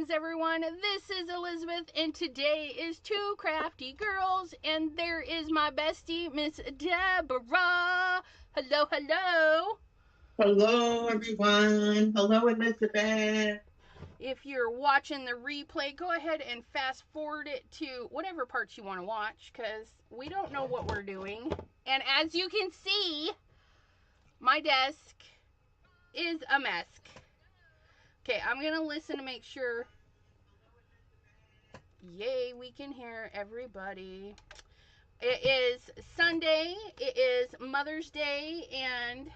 Greetings, everyone. This is Elizabeth, and today is Two Crafty Girls, and there is my bestie, Miss Deborah. Hello, hello. Hello, everyone. Hello, Elizabeth. If you're watching the replay, go ahead and fast forward it to whatever parts you want to watch, because we don't know what we're doing. And as you can see, my desk is a mess. Okay, I'm going to listen to make sure. Yay, we can hear everybody. It is Sunday. It is Mother's Day, and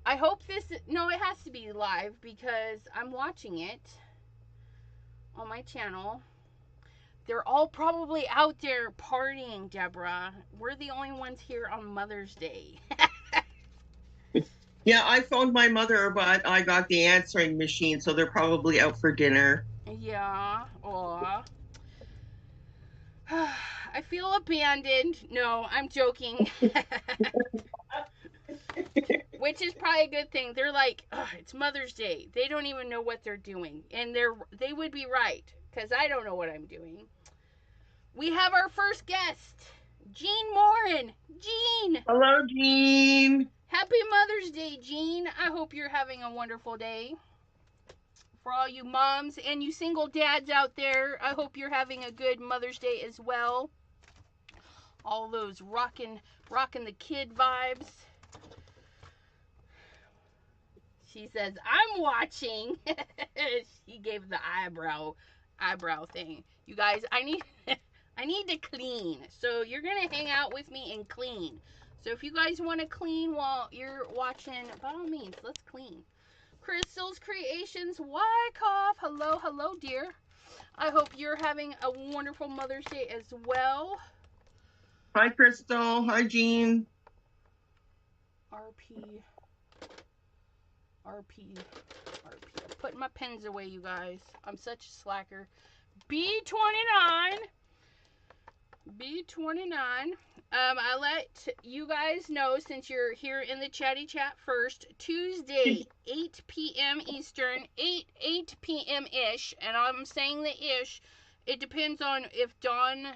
I hope no, it has to be live because I'm watching it on my channel. They're all probably out there partying, Deborah. We're the only ones here on Mother's Day. Yeah, I phoned my mother, but I got the answering machine, so they're probably out for dinner. Yeah, aw. I feel abandoned. No, I'm joking. Which is probably a good thing. They're like, it's Mother's Day. They don't even know what they're doing. And they would be right, because I don't know what I'm doing. We have our first guest, Jean Morin. Jean! Hello, Jean. Happy Mother's Day, Jean. I hope you're having a wonderful day. For all you moms and you single dads out there, I hope you're having a good Mother's Day as well. All those rockin' the kid vibes. She says, I'm watching. She gave the eyebrow thing. You guys, I need to clean. So you're going to hang out with me and clean. So if you guys want to clean while you're watching, by all means, let's clean. Crystal's Creations, Wyckoff. Hello, hello, dear. I hope you're having a wonderful Mother's Day as well. Hi, Crystal. Hi, Jean. RP. Putting my pens away, you guys. I'm such a slacker. B29. I let you guys know, since you're here in the chatty chat first, Tuesday, 8 p.m. Eastern, 8 p.m.-ish, and I'm saying the ish. It depends on if Dawn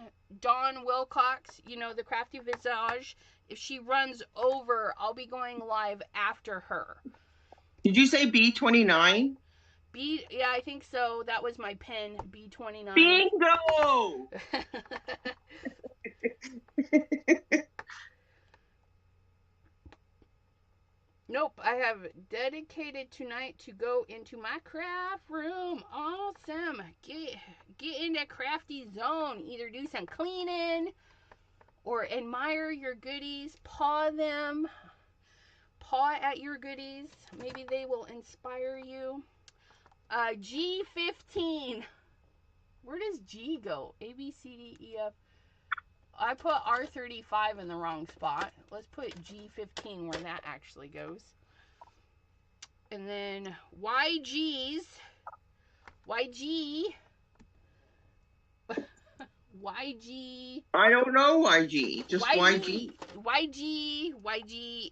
Wilcox, you know, the Crafty Visage, if she runs over, I'll be going live after her. Did you say B29? Yeah, I think so. That was my pen, B29. Bingo! Nope, I have dedicated tonight to go into my craft room. Awesome. Get in that crafty zone. Either do some cleaning or admire your goodies. Paw them. Paw at your goodies. Maybe they will inspire you. G15. Where does G go? A, B, C, D, E, F. I put R35 in the wrong spot. Let's put G15 where that actually goes. And then YG. I don't know YG. Just YG. YG.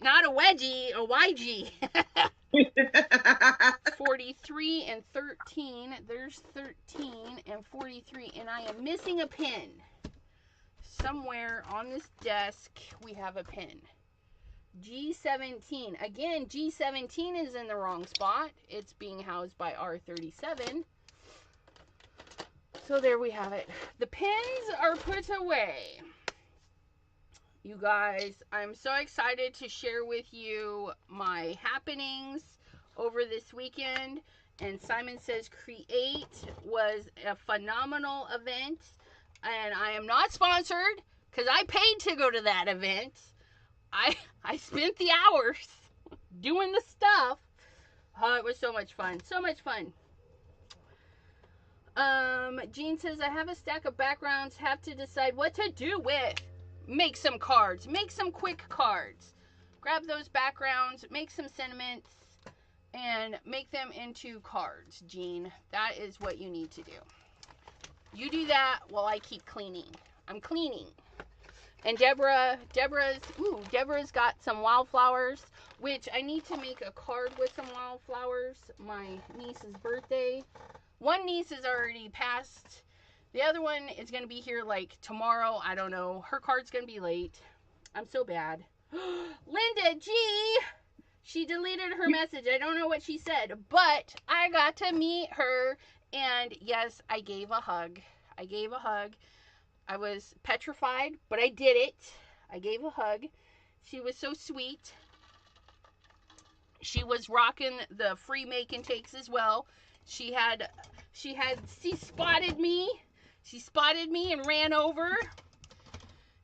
Not a wedgie, a YG. 43 and 13. There's 13 and 43. And I am missing a pin. Somewhere on this desk, we have a pin. G17. Again, G17 is in the wrong spot. It's being housed by R37. So there we have it. The pins are put away. You guys, I'm so excited to share with you my happenings over this weekend. And Simon Says Create was a phenomenal event. And I am not sponsored because I paid to go to that event. I spent the hours doing the stuff. Oh, it was so much fun. So much fun. Jean says, I have a stack of backgrounds. Have to decide what to do with. Make some cards. Make some quick cards. Grab those backgrounds. Make some sentiments. And make them into cards, Jean. That is what you need to do. You do that while I keep cleaning. I'm cleaning. And Deborah's got some wildflowers, which I need to make a card with some wildflowers. My niece's birthday. One niece is already passed. The other one is going to be here like tomorrow. I don't know. Her card's going to be late. I'm so bad. Linda G! She deleted her message. I don't know what she said, but I got to meet her. And yes, I gave a hug. I gave a hug. I was petrified, but I did it. I gave a hug. She was so sweet. She was rocking the free make and takes as well. She spotted me. She spotted me and ran over.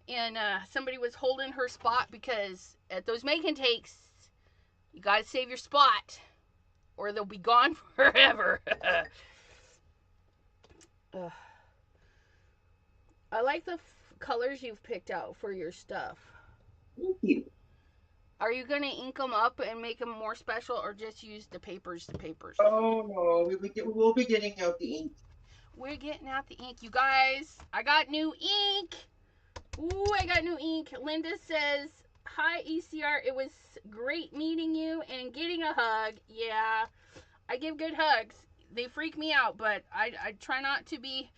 And somebody was holding her spot because at those make and takes, you got to save your spot or they'll be gone forever. I like the colors you've picked out for your stuff. Thank you. Are you going to ink them up and make them more special or just use the papers? Oh, no. We'll be getting out the ink. We're getting out the ink, you guys. I got new ink. Ooh, I got new ink. Linda says, hi, ECR. It was great meeting you and getting a hug. Yeah, I give good hugs. They freak me out, but I try not to be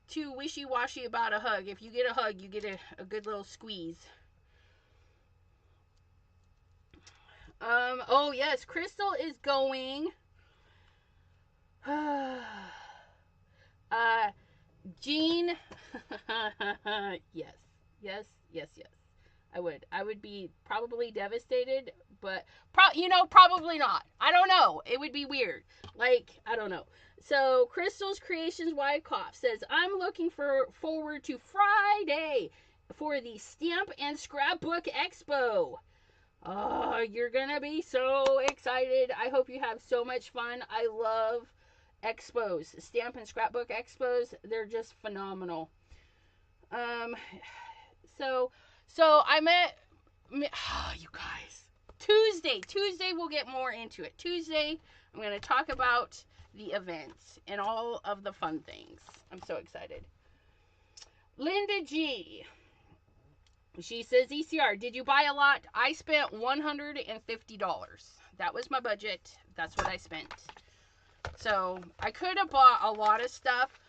too wishy-washy about a hug. If you get a hug, you get a good little squeeze. Oh, yes, Crystal is going. Jean. Yes. I would be probably devastated, but probably not. I don't know. It would be weird. Like, I don't know. So Crystal's Creations Wyckoff says, I'm looking forward to Friday for the Stamp and Scrapbook Expo. Oh, you're gonna be so excited. I hope you have so much fun. I love expos, Stamp and Scrapbook Expos. They're just phenomenal. So I met, you guys, Tuesday we'll get more into it. Tuesday I'm going to talk about the events and all of the fun things. I'm so excited. Linda G, she says, ECR, did you buy a lot? I spent $150. That was my budget. That's what I spent. So I could have bought a lot of stuff,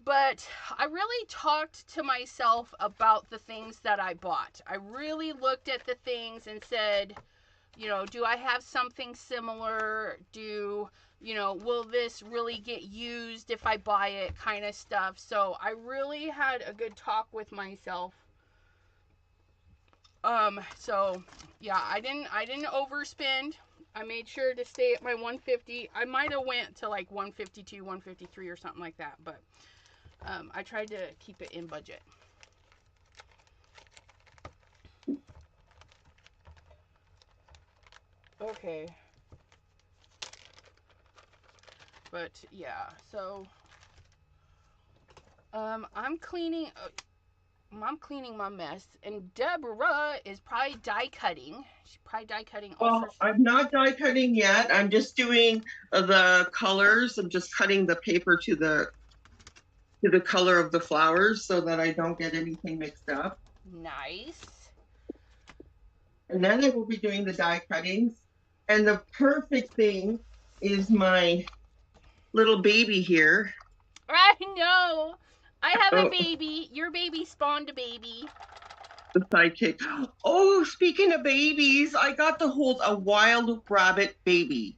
but I really talked to myself about the things that I bought. I really looked at the things and said, do I have something similar? Will this really get used if I buy it, kind of stuff. So I really had a good talk with myself. So yeah, I didn't overspend. I made sure to stay at my 150. I might have went to like 152, 153 or something like that, but I tried to keep it in budget. Okay. But yeah, so I'm cleaning my mess, and Deborah is probably die cutting. She's probably die cutting all sorts. I'm not die cutting yet. I'm just doing the colors. I'm just cutting the paper to the color of the flowers so that I don't get anything mixed up. Nice. And then I will be doing the die cuttings. And the perfect thing is my little baby here. I know. I have a baby. Your baby spawned a baby. The sidekick. Oh, speaking of babies, I got to hold a wild rabbit baby.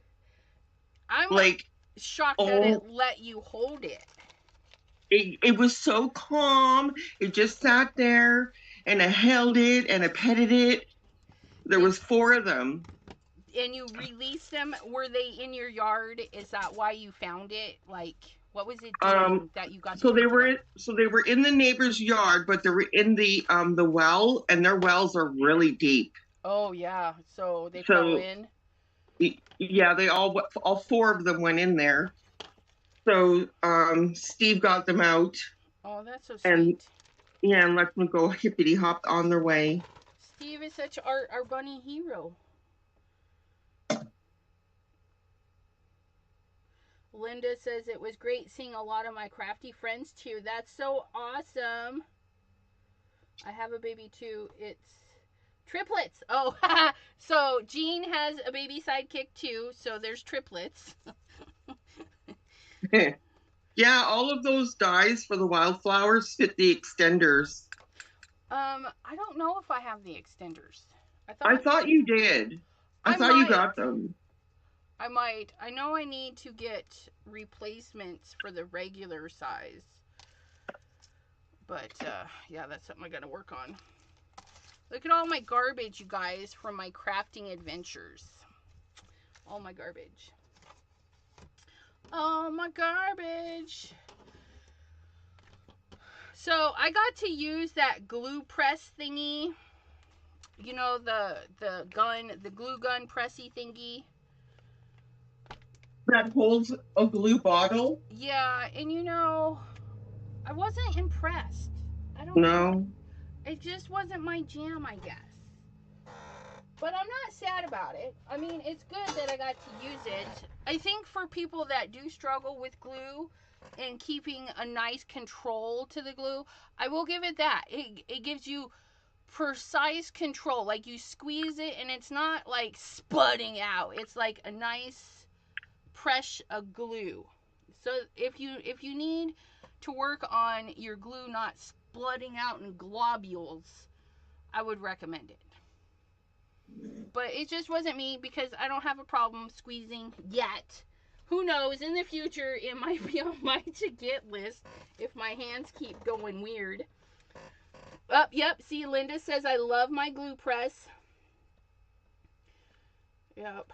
I'm like shocked that it let you hold it. It was so calm. It just sat there, and I held it and I petted it. There was 4 of them. And you released them? Were they in your yard? Is that why you found it? Like, what was it doing that you got? So they were in the neighbor's yard, but they were in the well, and their wells are really deep. Oh yeah, so they fell in. Yeah, they all 4 of them went in there. So Steve got them out. Oh, that's so sweet. And let them go hippity hop on their way. Steve is such our bunny hero. Linda says it was great seeing a lot of my crafty friends too. That's so awesome. I have a baby too. It's triplets. Oh, so Jean has a baby sidekick too. So there's triplets. Yeah, all of those dies for the wildflowers fit the extenders. I don't know if I have the extenders. I thought you did. I I thought you might. got them. I might. I know I need to get replacements for the regular size. But, yeah, that's something I gotta work on. Look at all my garbage, you guys, from my crafting adventures. All my garbage. All my garbage. So, I got to use that glue press thingy. You know, the glue gun pressy thingy. That holds a glue bottle? Yeah, and you know, I wasn't impressed. I don't know. No. It just wasn't my jam, I guess. But I'm not sad about it. I mean, it's good that I got to use it. I think for people that do struggle with glue and keeping a nice control to the glue, I will give it that. It gives you precise control. Like, you squeeze it and it's not like sputting out. It's like a nice press of glue. So if you need to work on your glue not splutting out in globules, I would recommend it. But it just wasn't me because I don't have a problem squeezing yet. Who knows, in the future it might be on my to get list if my hands keep going weird. Oh, yep, see, Linda says I love my glue press. Yep.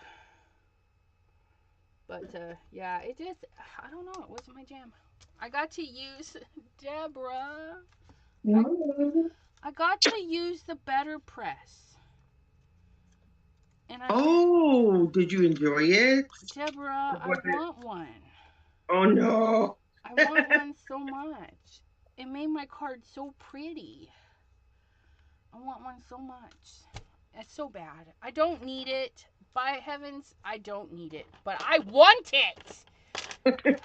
But, yeah, it just, I don't know, it wasn't my jam. I got to use, Deborah, I got to use the Better Press. And did you enjoy it? Deborah, I want one. Oh, no. I want one so much. It made my card so pretty. I want one so much. It's so bad. I don't need it. By heavens, I don't need it. But I want it.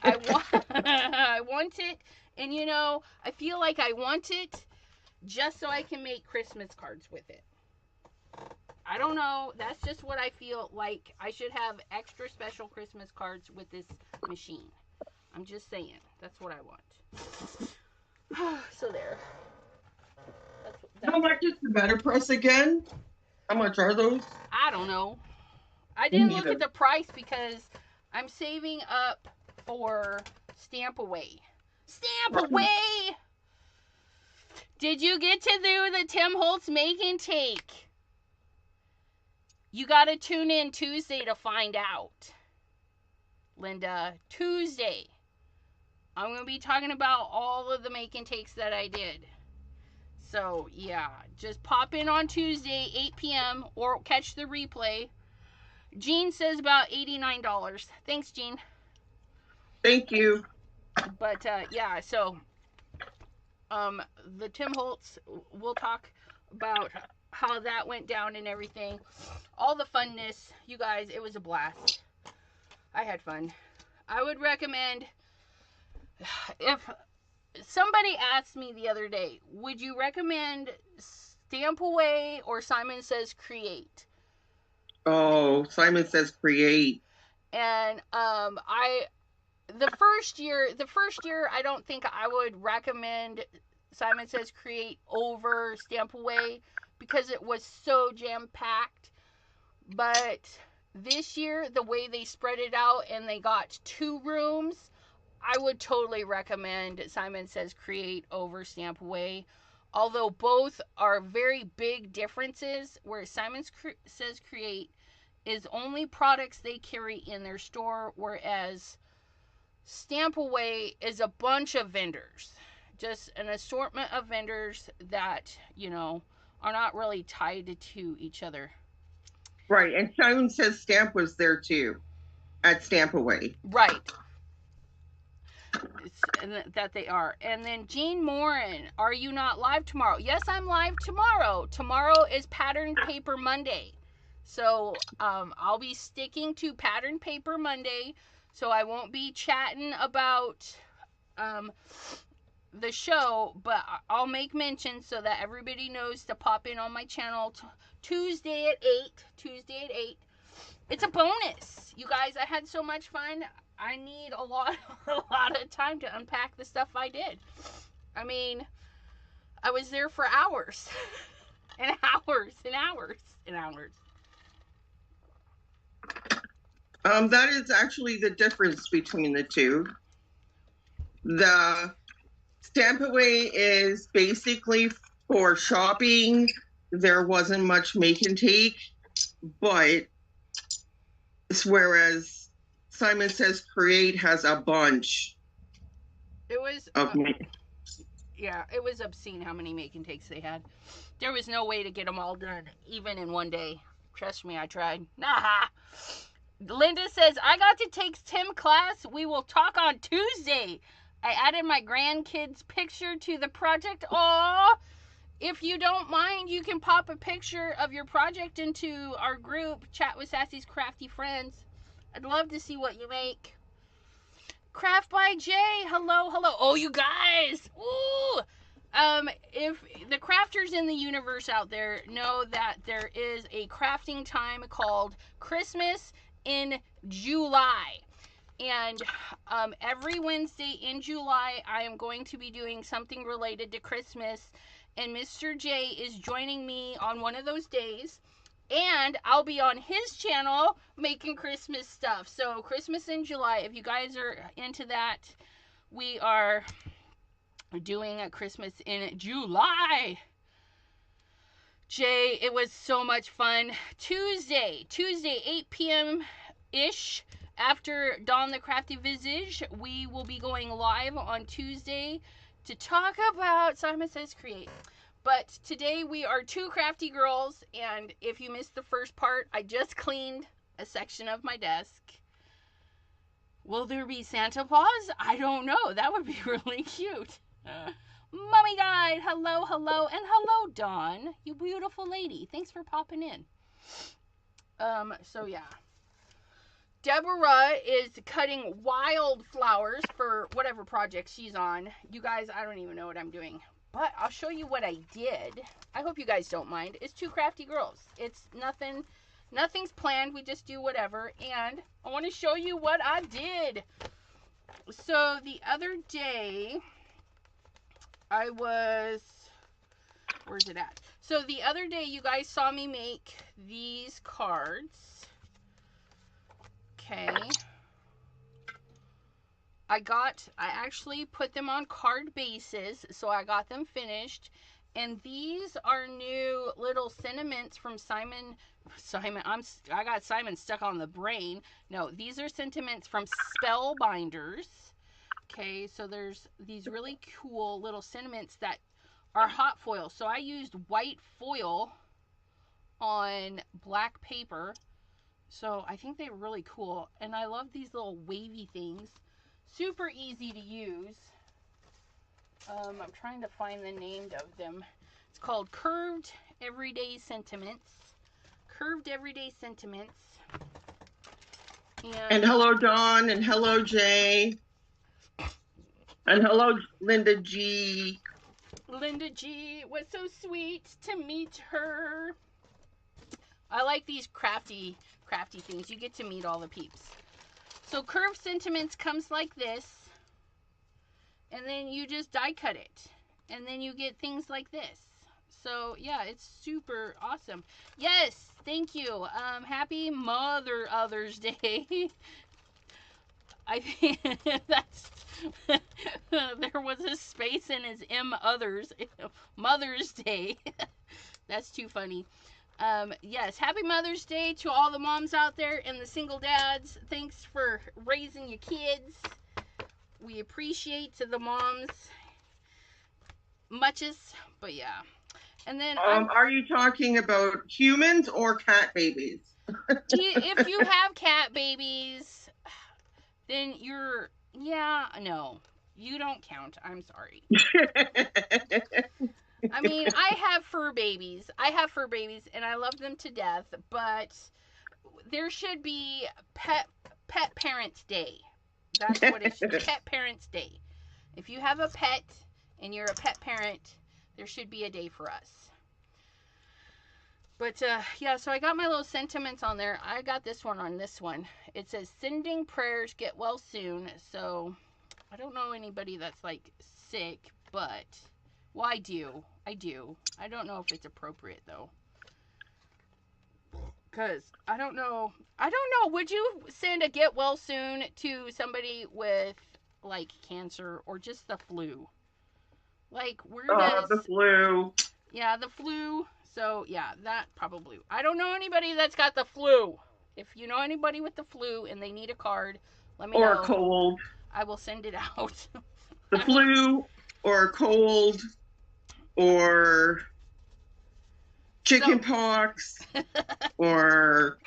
I want it. And you know, I feel like I want it just so I can make Christmas cards with it. I don't know. That's just what I feel like. I should have extra special Christmas cards with this machine. I'm just saying. That's what I want. So there. How much is the Better Press again? How much are those? I don't know. I didn't look at the price because I'm saving up for Stamp Away. Stamp Away! Did you get to do the Tim Holtz make and take? You got to tune in Tuesday to find out. Linda, Tuesday. I'm going to be talking about all of the make and takes that I did. So, yeah, just pop in on Tuesday, 8 p.m., or catch the replay. Jean says about $89. Thanks, Jean. Thank you. But, yeah, so, the Tim Holtz, we'll talk about how that went down and everything. All the funness. You guys, it was a blast. I had fun. I would recommend, if somebody asked me the other day, would you recommend Stamp Away or Simon Says Create? Oh, Simon Says Create. And the first year I don't think I would recommend Simon Says Create over Stamp Away because it was so jam-packed. But this year, the way they spread it out and they got 2 rooms, I would totally recommend Simon Says Create over Stamp Away. Although both are very big differences, where Simon Says Create is only products they carry in their store, whereas Stamp Away is a bunch of vendors. Just an assortment of vendors that, you know, are not really tied to each other. Right, and Simon Says Stamp was there too, at Stamp Away. Right. That they are. And then Jean Morin, are you not live tomorrow? Yes, I'm live tomorrow. Tomorrow is Pattern Paper Monday. So I'll be sticking to Pattern Paper Monday. So I won't be chatting about the show, but I'll make mention so that everybody knows to pop in on my channel Tuesday at 8. It's a bonus. You guys, I had so much fun. I need a lot of time to unpack the stuff I did. I mean, I was there for hours and hours and hours and hours. That is actually the difference between the two. The Stampaway is basically for shopping. There wasn't much make and take, but whereas Simon Says Create has a bunch. It was of yeah, it was obscene how many make and takes they had. There was no way to get them all done, even in one day. Trust me, I tried. Nah. Linda says, I got to take Tim class. We will talk on Tuesday. I added my grandkids' picture to the project. Aww. If you don't mind, you can pop a picture of your project into our group, Chat with Sassy's Crafty Friends. I'd love to see what you make. Craft by Jay. Hello, hello. Oh, you guys. Ooh. If the crafters in the universe out there know that there is a crafting time called Christmas in July. And every Wednesday in July, I am going to be doing something related to Christmas. And Mr. J is joining me on one of those days. And I'll be on his channel making Christmas stuff. So Christmas in July, if you guys are into that, we are doing a Christmas in July. Jay, it was so much fun. Tuesday, 8 p.m.-ish, after Dawn the Crafty Visage, we will be going live on Tuesday to talk about Simon Says Create. But today we are two crafty girls, and if you missed the first part, I just cleaned a section of my desk. Will there be Santa Claus? I don't know. That would be really cute. Mummy Guide, hello, hello, and hello, Dawn, you beautiful lady. Thanks for popping in. So yeah. Deborah is cutting wildflowers for whatever project she's on. You guys, I don't even know what I'm doing. But I'll show you what I did. I hope you guys don't mind. It's two crafty girls. It's nothing's planned. We just do whatever. And I want to show you what I did. So the other day, where's it at? So the other day, you guys saw me make these cards. Okay. I actually put them on card bases, so I got them finished. And these are new little sentiments from Simon. I got Simon stuck on the brain. No, these are sentiments from Spellbinders. Okay, so there's these really cool little sentiments that are hot foil. So I used white foil on black paper. So I think they're really cool. And I love these little wavy things. Super easy to use. I'm trying to find the name of them. It's called Curved Everyday Sentiments. Curved Everyday Sentiments. And hello, Dawn, and hello, Jay. And hello, Linda G. Linda G. It was so sweet to meet her. I like these crafty things. You get to meet all the peeps. So curved sentiments comes like this, and then you just die cut it, and then you get things like this. So yeah, it's super awesome. Yes, thank you. Happy Mother's Day. I think that's there was a space in his Mother's Day. That's too funny. Yes, happy Mother's Day to all the moms out there and the single dads. Thanks for raising your kids. We appreciate to the moms muches, but yeah. And then are you talking about humans or cat babies? If you have cat babies, then no, you don't count. I'm sorry. I mean, I have fur babies, and I love them to death, but there should be Pet Parents Day. That's what it should be. Pet Parents Day. If you have a pet and you're a pet parent, there should be a day for us. But yeah, so I got my little sentiments on there. I got this one on this one. It says, sending prayers, get well soon. So I don't know anybody that's like sick, but well, I do. I don't know if it's appropriate though. Because I don't know. Would you send a get well soon to somebody with like cancer or just the flu? Like, where does. The flu. Yeah, the flu. So, yeah, that probably. I don't know anybody that's got the flu. If you know anybody with the flu and they need a card, let me know. Or a cold. I will send it out. The flu, or a cold, or chicken pox, or.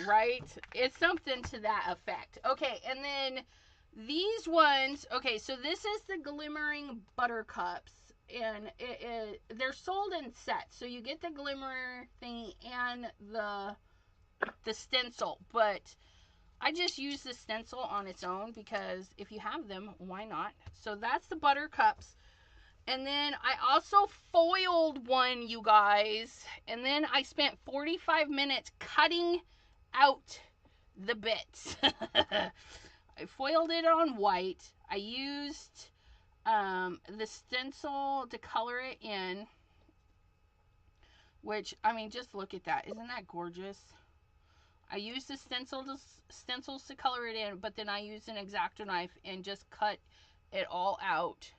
Right? It's something to that effect. Okay, and then these ones. Okay, so this is the Glimmering Buttercups. And they're sold in sets, so you get the glimmer thing and the stencil. But I just use the stencil on its own because if you have them, why not? So that's the Buttercups. And then I also foiled one, you guys. And then I spent 45 minutes cutting out the bits. I foiled it on white. I used the stencil to color it in, which, I mean, just look at that. Isn't that gorgeous? I used the stencils to color it in, but then I used an X-Acto knife and just cut it all out.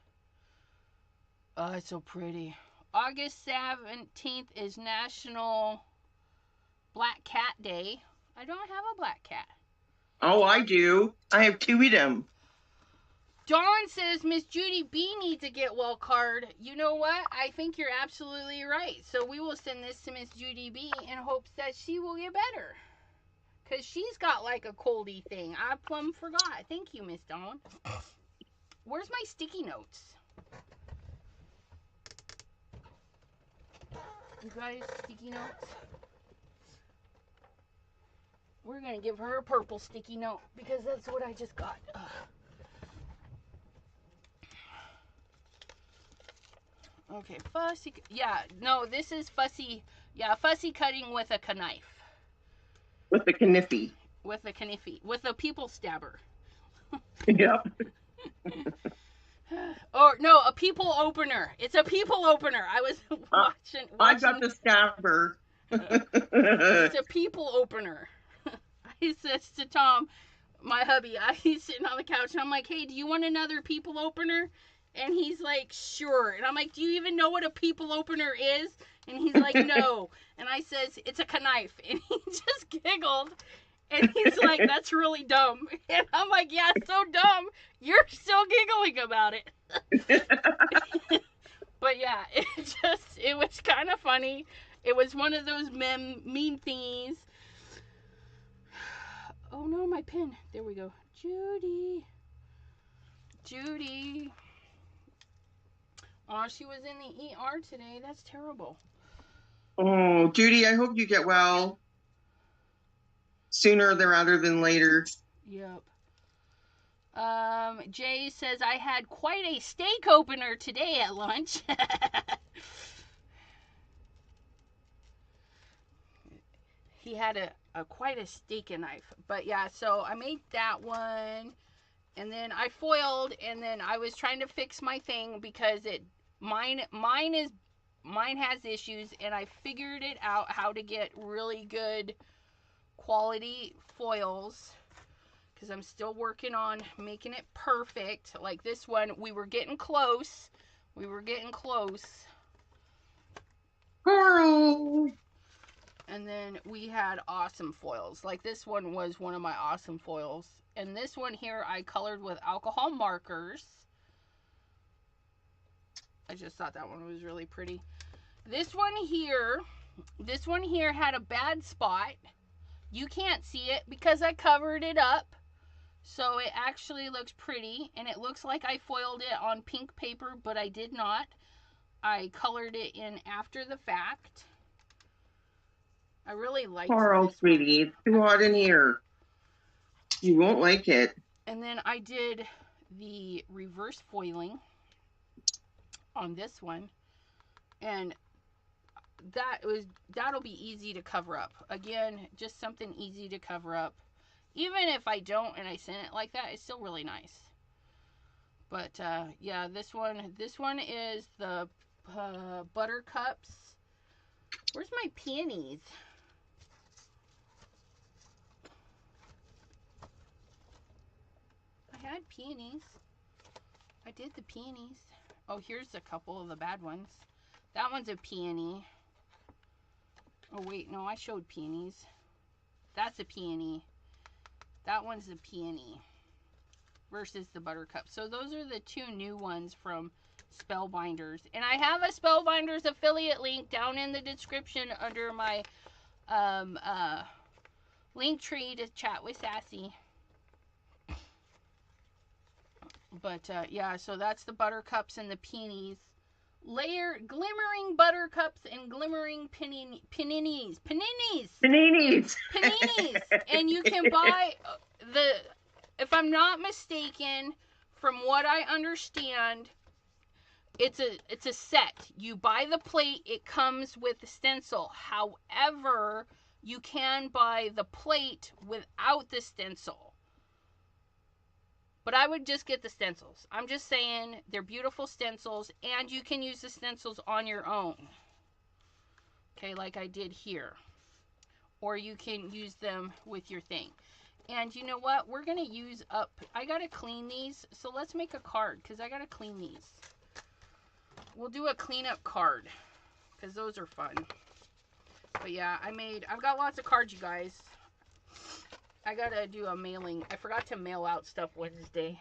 Oh, it's so pretty. August 17th is National Black Cat Day. I don't have a black cat. Oh, I do. I have two of them. Dawn says Miss Judy B needs a get well card. You know what? I think you're absolutely right. So we will send this to Miss Judy B in hopes that she will get better. Because she's got like a coldy thing. I plumb forgot. Thank you, Miss Dawn. Where's my sticky notes? You guys, sticky notes? We're going to give her a purple sticky note because that's what I just got. Ugh. Okay, fussy. Yeah, no, this is fussy. Yeah, fussy cutting with a knife. With a kniffy. With a kniffy. With a people stabber. Yep. Or, no, a people opener. It's a people opener. I was watching. I got the stabber. It's a people opener. I says to Tom, my hubby, he's sitting on the couch, and I'm like, hey, do you want another people opener? And he's like, sure. And I'm like, do you even know what a people opener is? And he's like, no. And I says, it's a knife. And he just giggled. And he's like, that's really dumb. And I'm like, yeah, it's so dumb. You're still giggling about it. But yeah, it was kind of funny. It was one of those meme thingies. Oh no, my pen. There we go. Judy. Oh, she was in the ER today. That's terrible. Oh, Judy, I hope you get well sooner rather than later. Yep. Jay says, I had quite a steak opener today at lunch. He had quite a steak knife. But yeah, so I made that one. And then I foiled, and then I was trying to fix my thing because mine has issues, and I figured it out how to get really good quality foils because I'm still working on making it perfect. Like this one, we were getting close. Carl. And then we had awesome foils. Like this one was one of my awesome foils. And this one here I colored with alcohol markers. I just thought that one was really pretty. This one here had a bad spot. You can't see it because I covered it up. So it actually looks pretty. And it looks like I foiled it on pink paper, but I did not. I colored it in after the fact. I really liked Carl, sweetie, it's too hot in here. You won't like it. And then I did the reverse foiling on this one. And that'll be easy to cover up. Again, just something easy to cover up. Even if I don't and I send it like that, it's still really nice. But yeah, this one is the Buttercups. Where's my peonies? I had peonies. I did the peonies. Oh, here's a couple of the bad ones. That one's a peony. Oh wait, no, I showed peonies. That's a peony. That one's a peony versus the Buttercup. So those are the two new ones from Spellbinders. And I have a Spellbinders affiliate link down in the description under my link tree to chat with Sassy. But yeah, so that's the Buttercups and the peonies. Glimmering Buttercups and glimmering paninis. And you can buy if I'm not mistaken, from what I understand, it's a set. You buy the plate, it comes with the stencil. However, you can buy the plate without the stencil. But I would just get the stencils. I'm just saying, they're beautiful stencils, and you can use the stencils on your own. Okay, like I did here. Or you can use them with your thing. And you know what? We're going to use up... I got to clean these, so let's make a card, because I got to clean these. We'll do a cleanup card, because those are fun. But yeah, I've got lots of cards, you guys. I gotta do a mailing. I forgot to mail out stuff Wednesday.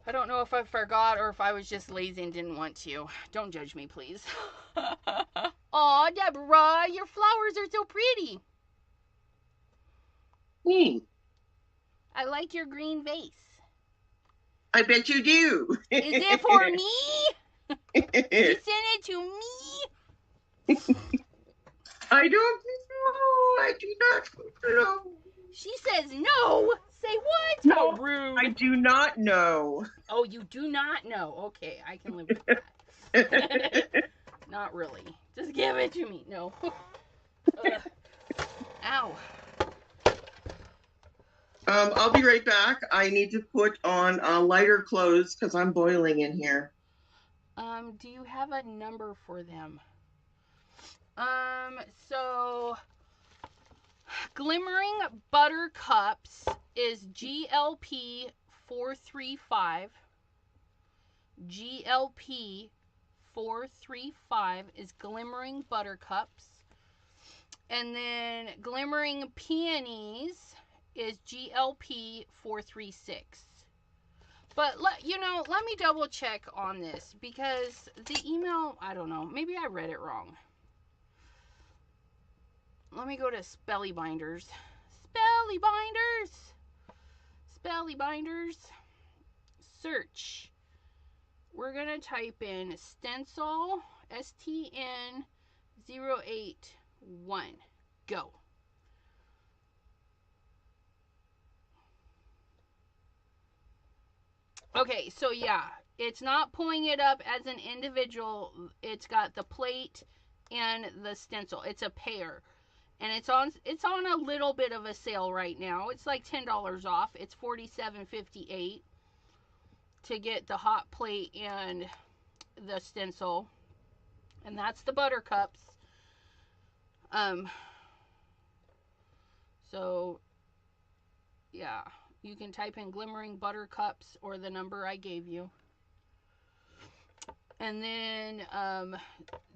I don't know if I forgot or if I was just lazy and didn't want to. Don't judge me, please. Aw, Deborah, your flowers are so pretty. I like your green vase. I bet you do. Is it for me? You sent it to me? I don't know. I do not know. She says no. Say what? No, how rude. I do not know. Oh, you do not know. Okay, I can live with that. Not really. Just give it to me. No. Ow. I'll be right back. I need to put on lighter clothes because I'm boiling in here. Do you have a number for them? So Glimmering Buttercups is GLP 435. GLP 435 is Glimmering Buttercups. And then Glimmering Peonies is GLP 436. But let me double check on this because the email, I don't know, maybe I read it wrong. Let me go to Spellbinders. Spellbinders. Search. We're going to type in stencil, STN081. Go. Okay, so yeah, it's not pulling it up as an individual. It's got the plate and the stencil. It's a pair. And it's on a little bit of a sale right now. It's like $10 off. It's $47.58 to get the hot plate and the stencil. And that's the Buttercups. So yeah, you can type in Glimmering Buttercups or the number I gave you. And then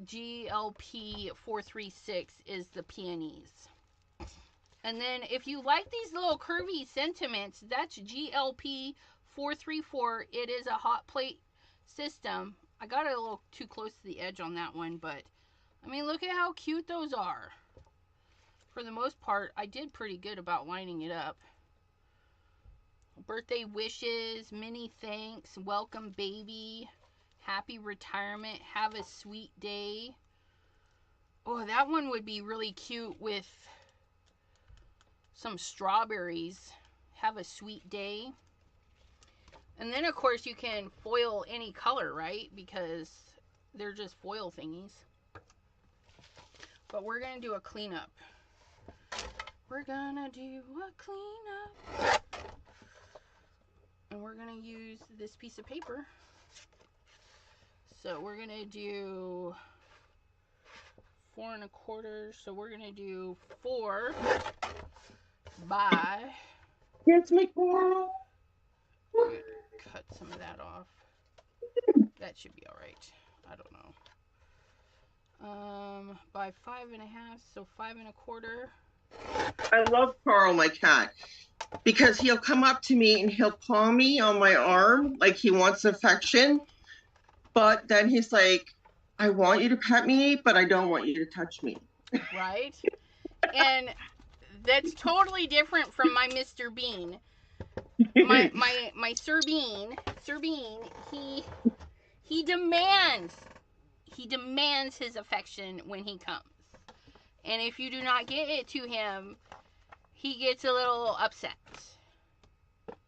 GLP 436 is the peonies. And then if you like these little curvy sentiments, that's GLP 434. It is a hot plate system. I got it a little too close to the edge on that one, but I mean, look at how cute those are. For the most part, I did pretty good about lining it up. Birthday wishes, many thanks, welcome baby. Happy retirement. Have a sweet day. Oh, that one would be really cute with some strawberries. Have a sweet day. And then, of course, you can foil any color, right? Because they're just foil thingies. but we're going to do a cleanup. We're going to do a cleanup. And we're going to use this piece of paper. So we're going to do 4 1/4. So we're going to do 4 by... Yes, my coral. Cut some of that off. That should be all right. I don't know. By 5 1/2, so 5 1/4. I love Carl, my cat, because he'll come up to me and he'll paw me on my arm like he wants affection. But then he's like, I want you to pet me, but I don't want you to touch me. Right? And that's totally different from my Mr. Bean. My Sir Bean, he demands his affection when he comes. And if you do not get it to him, he gets a little upset.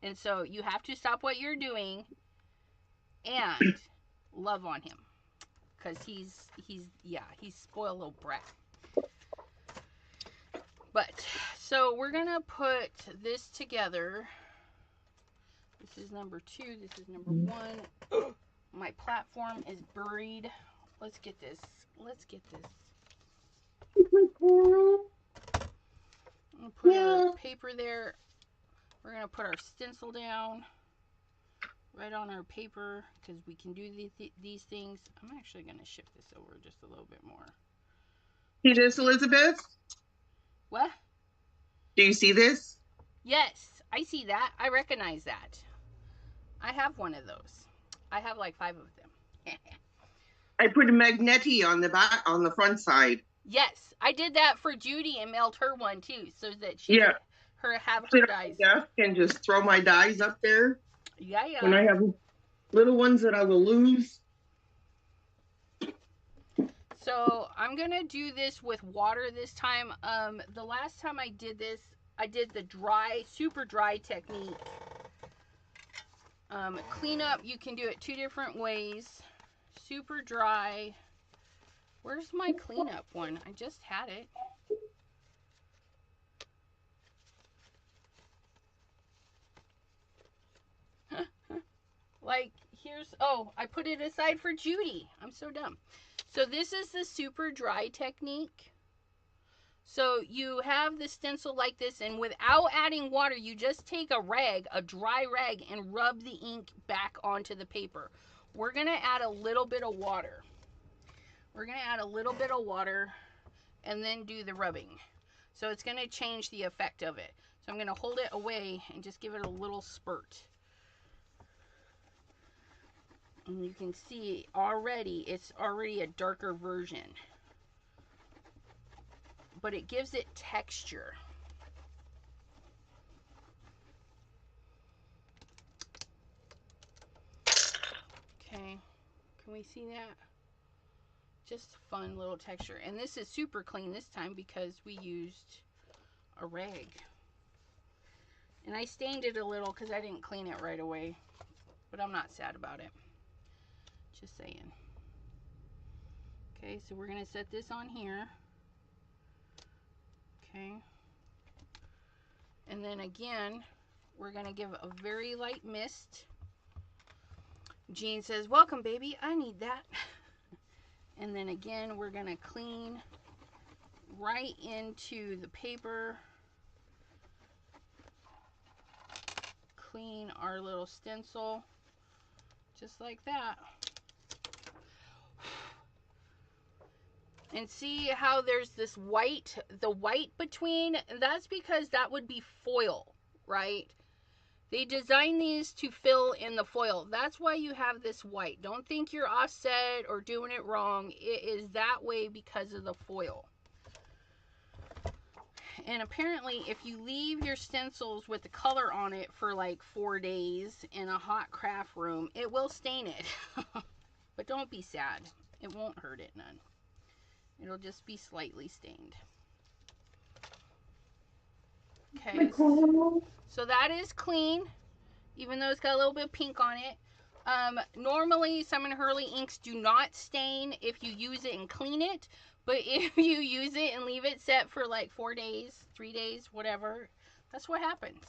And so you have to stop what you're doing and love on him. Because he's spoiled little brat. But, so we're going to put this together. This is number 2. This is number 1. My platform is buried. Let's get this. I'm going to put our paper there. We're going to put our stencil down right on our paper because we can do these things. I'm actually going to shift this over just a little bit more. See this, Elizabeth? What? Do you see this? Yes, I see that. I recognize that. I have one of those. I have like 5 of them. I put a magneti on the back, on the front side. Yes, I did that for Judy and mailed her one too, so that she could have her dies. And just throw my dies up there. Yeah. When I have little ones that I will lose. So I'm gonna do this with water this time. The last time I did this, I did the super dry technique. Cleanup, you can do it 2 different ways. Super dry. Where's my cleanup one? I just had it. Like, I put it aside for Judy. I'm so dumb. So this is the super dry technique. So you have the stencil like this, and without adding water, you just take a dry rag, and rub the ink back onto the paper. We're going to add a little bit of water. And then do the rubbing. So it's going to change the effect of it. So I'm going to hold it away and just give it a little spurt. And you can see it's already a darker version. But it gives it texture. Okay, can we see that? Just fun little texture. And this is super clean this time because we used a rag. And I stained it a little because I didn't clean it right away. But I'm not sad about it. Just saying. Okay, so we're going to set this on here. Okay. And then again, we're going to give a very light mist. Jean says, welcome, baby. I need that. And then again, we're going to clean right into the paper. Clean our little stencil. Just like that. And see how there's this white, the white between? That's because that would be foil, right? They designed these to fill in the foil. That's why you have this white. Don't think you're offset or doing it wrong. It is that way because of the foil. And apparently, if you leave your stencils with the color on it for like 4 days in a hot craft room, it will stain it. But don't be sad. It won't hurt it none. It'll just be slightly stained. Okay, so that is clean, even though it's got a little bit of pink on it. Normally, Simon Hurley inks do not stain if you use it and clean it, But if you use it and leave it set for like 4 days, 3 days, whatever, that's what happens.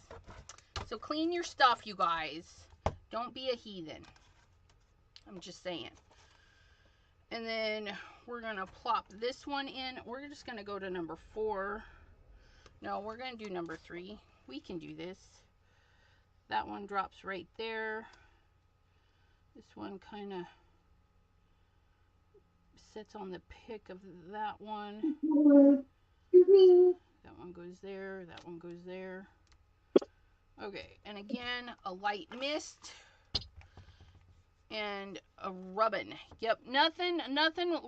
So clean your stuff, you guys. Don't be a heathen. I'm just saying. And then we're going to plop this one in. We're just going to go to number 4. No, we're going to do number 3. We can do this. That one drops right there. This one kind of sits on the pick of that one. That one goes there. That one goes there. Okay, and again, a light mist and a rubbing. Yep, nothing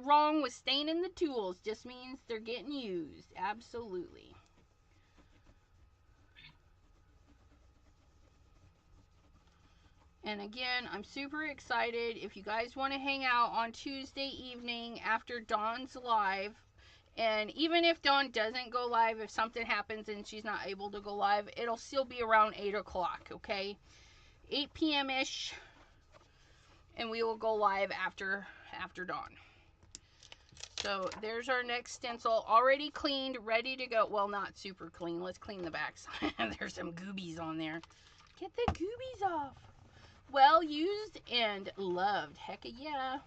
wrong with staining the tools. Just means they're getting used. Absolutely. And again, I'm super excited. If you guys want to hang out on Tuesday evening after Dawn's live, and even if Dawn doesn't go live, if something happens and she's not able to go live, it'll still be around 8 o'clock, okay? 8 p.m.-ish, and we will go live after Dawn. So there's our next stencil, already cleaned, ready to go. Well, not super clean. Let's clean the backside. There's some goobies on there. Get the goobies off. Well used and loved. Heck yeah.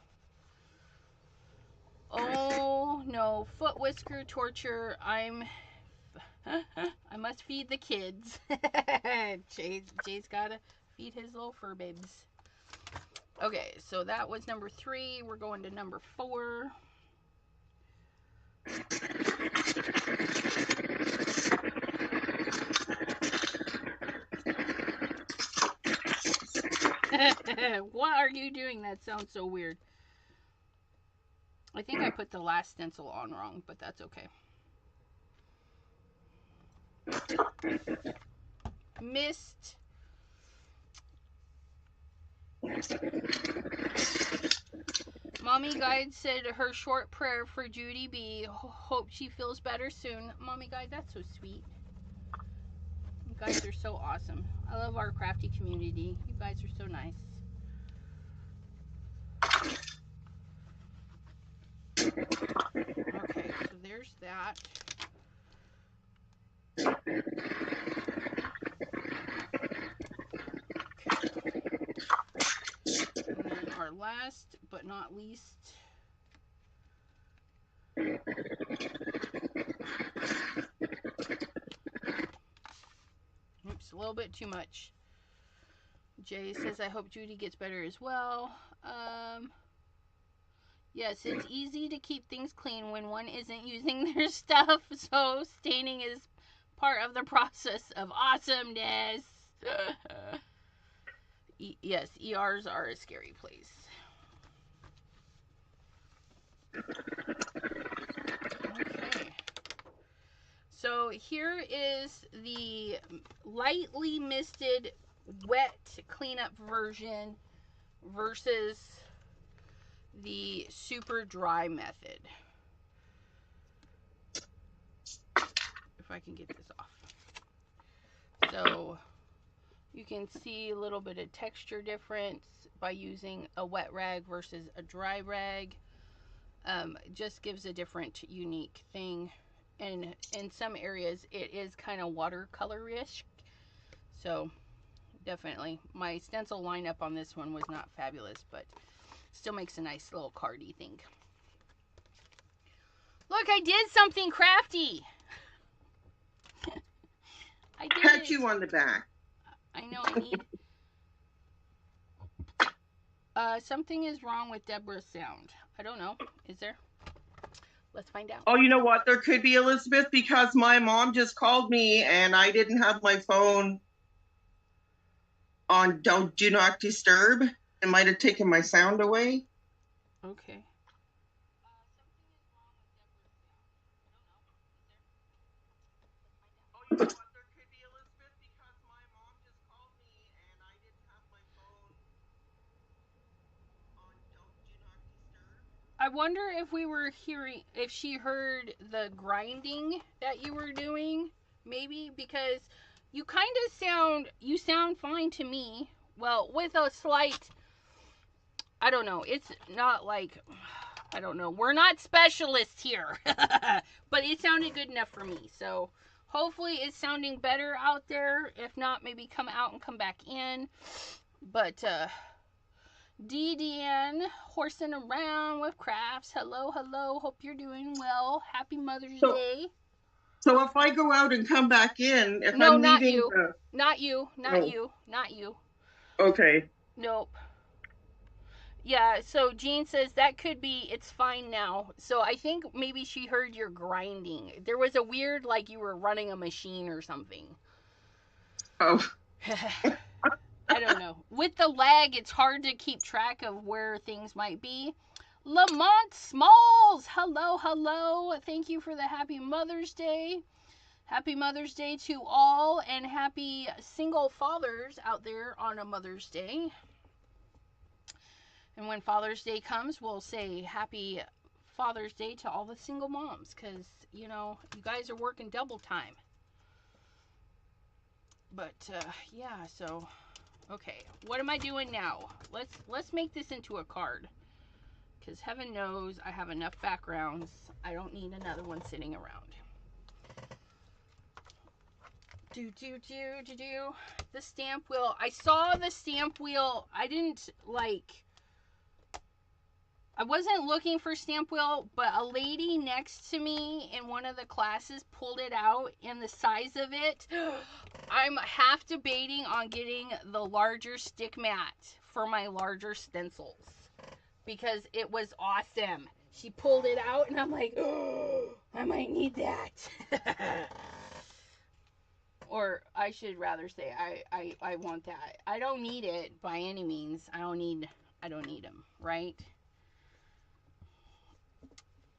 Oh no, foot whisker torture. I must feed the kids. Jay's gotta feed his little fur babes. Okay, so that was number 3. We're going to number 4. What are you doing? That sounds so weird. I think I put the last stencil on wrong, but that's okay. Mist. Mommy Guide said her short prayer for Judy B. Hope she feels better soon. Mommy Guide, that's so sweet. You guys are so awesome. I love our crafty community. You guys are so nice. Okay, so there's that. Okay. And then our last but not least. Oops, a little bit too much. Jay says, I hope Judy gets better as well. Yes, it's easy to keep things clean when one isn't using their stuff, so staining is part of the process of awesomeness. Yes, ERs are a scary place. Okay. So here is the lightly misted wet cleanup version versus the super dry method. If I can get this off. So you can see a little bit of texture difference by using a wet rag versus a dry rag. It just gives a different unique thing. And in some areas it is kind of watercolor-ish. So definitely. My stencil lineup on this one was not fabulous, but still makes a nice little cardy thing. Look, I did something crafty. I did. Pat you on the back. I know I need. Something is wrong with Deborah's sound. I don't know. Is there? Let's find out. Oh, you know what? There could be, Elizabeth, because my mom just called me and I didn't have my phone on do not disturb. It might have taken my sound away. Okay. Oh, you know what? There could be, Elizabeth, because my mom just called me and I didn't have my phone on do not disturb. I wonder if we were hearing, if she heard the grinding that you were doing, maybe, because you kind of sound fine to me. Well, with a slight, I don't know, it's not like, I don't know. We're not specialists here. But it sounded good enough for me. So hopefully it's sounding better out there. If not, maybe come out and come back in. But DDN horsing around with crafts. Hello, hello. Hope you're doing well. Happy Mother's Day. So if I go out and come back in, if No, I'm not leaving you. the... Not you. Not you. Not you. Okay. Nope. Yeah, so Jean says that could be, it's fine now. So I think maybe she heard your grinding. There was a weird, like you were running a machine or something. Oh. I don't know. With the lag, it's hard to keep track of where things might be. Lamont Smalls, hello, hello. Thank you for the happy Mother's Day. Happy Mother's Day to all, and happy single fathers out there on a Mother's Day. And when Father's Day comes, we'll say happy Father's Day to all the single moms, because, you know, you guys are working double time. But, yeah, so, okay. What am I doing now? Let's make this into a card. Because heaven knows I have enough backgrounds. I don't need another one sitting around. The stamp wheel. I saw the stamp wheel. I wasn't looking for stamp wheel, but a lady next to me in one of the classes pulled it out, and the size of it, I'm half debating on getting the larger stick mat for my larger stencils, because it was awesome. She pulled it out, and I'm like, oh, I might need that. Or I should rather say I want that. I don't need it by any means. I don't need them, right?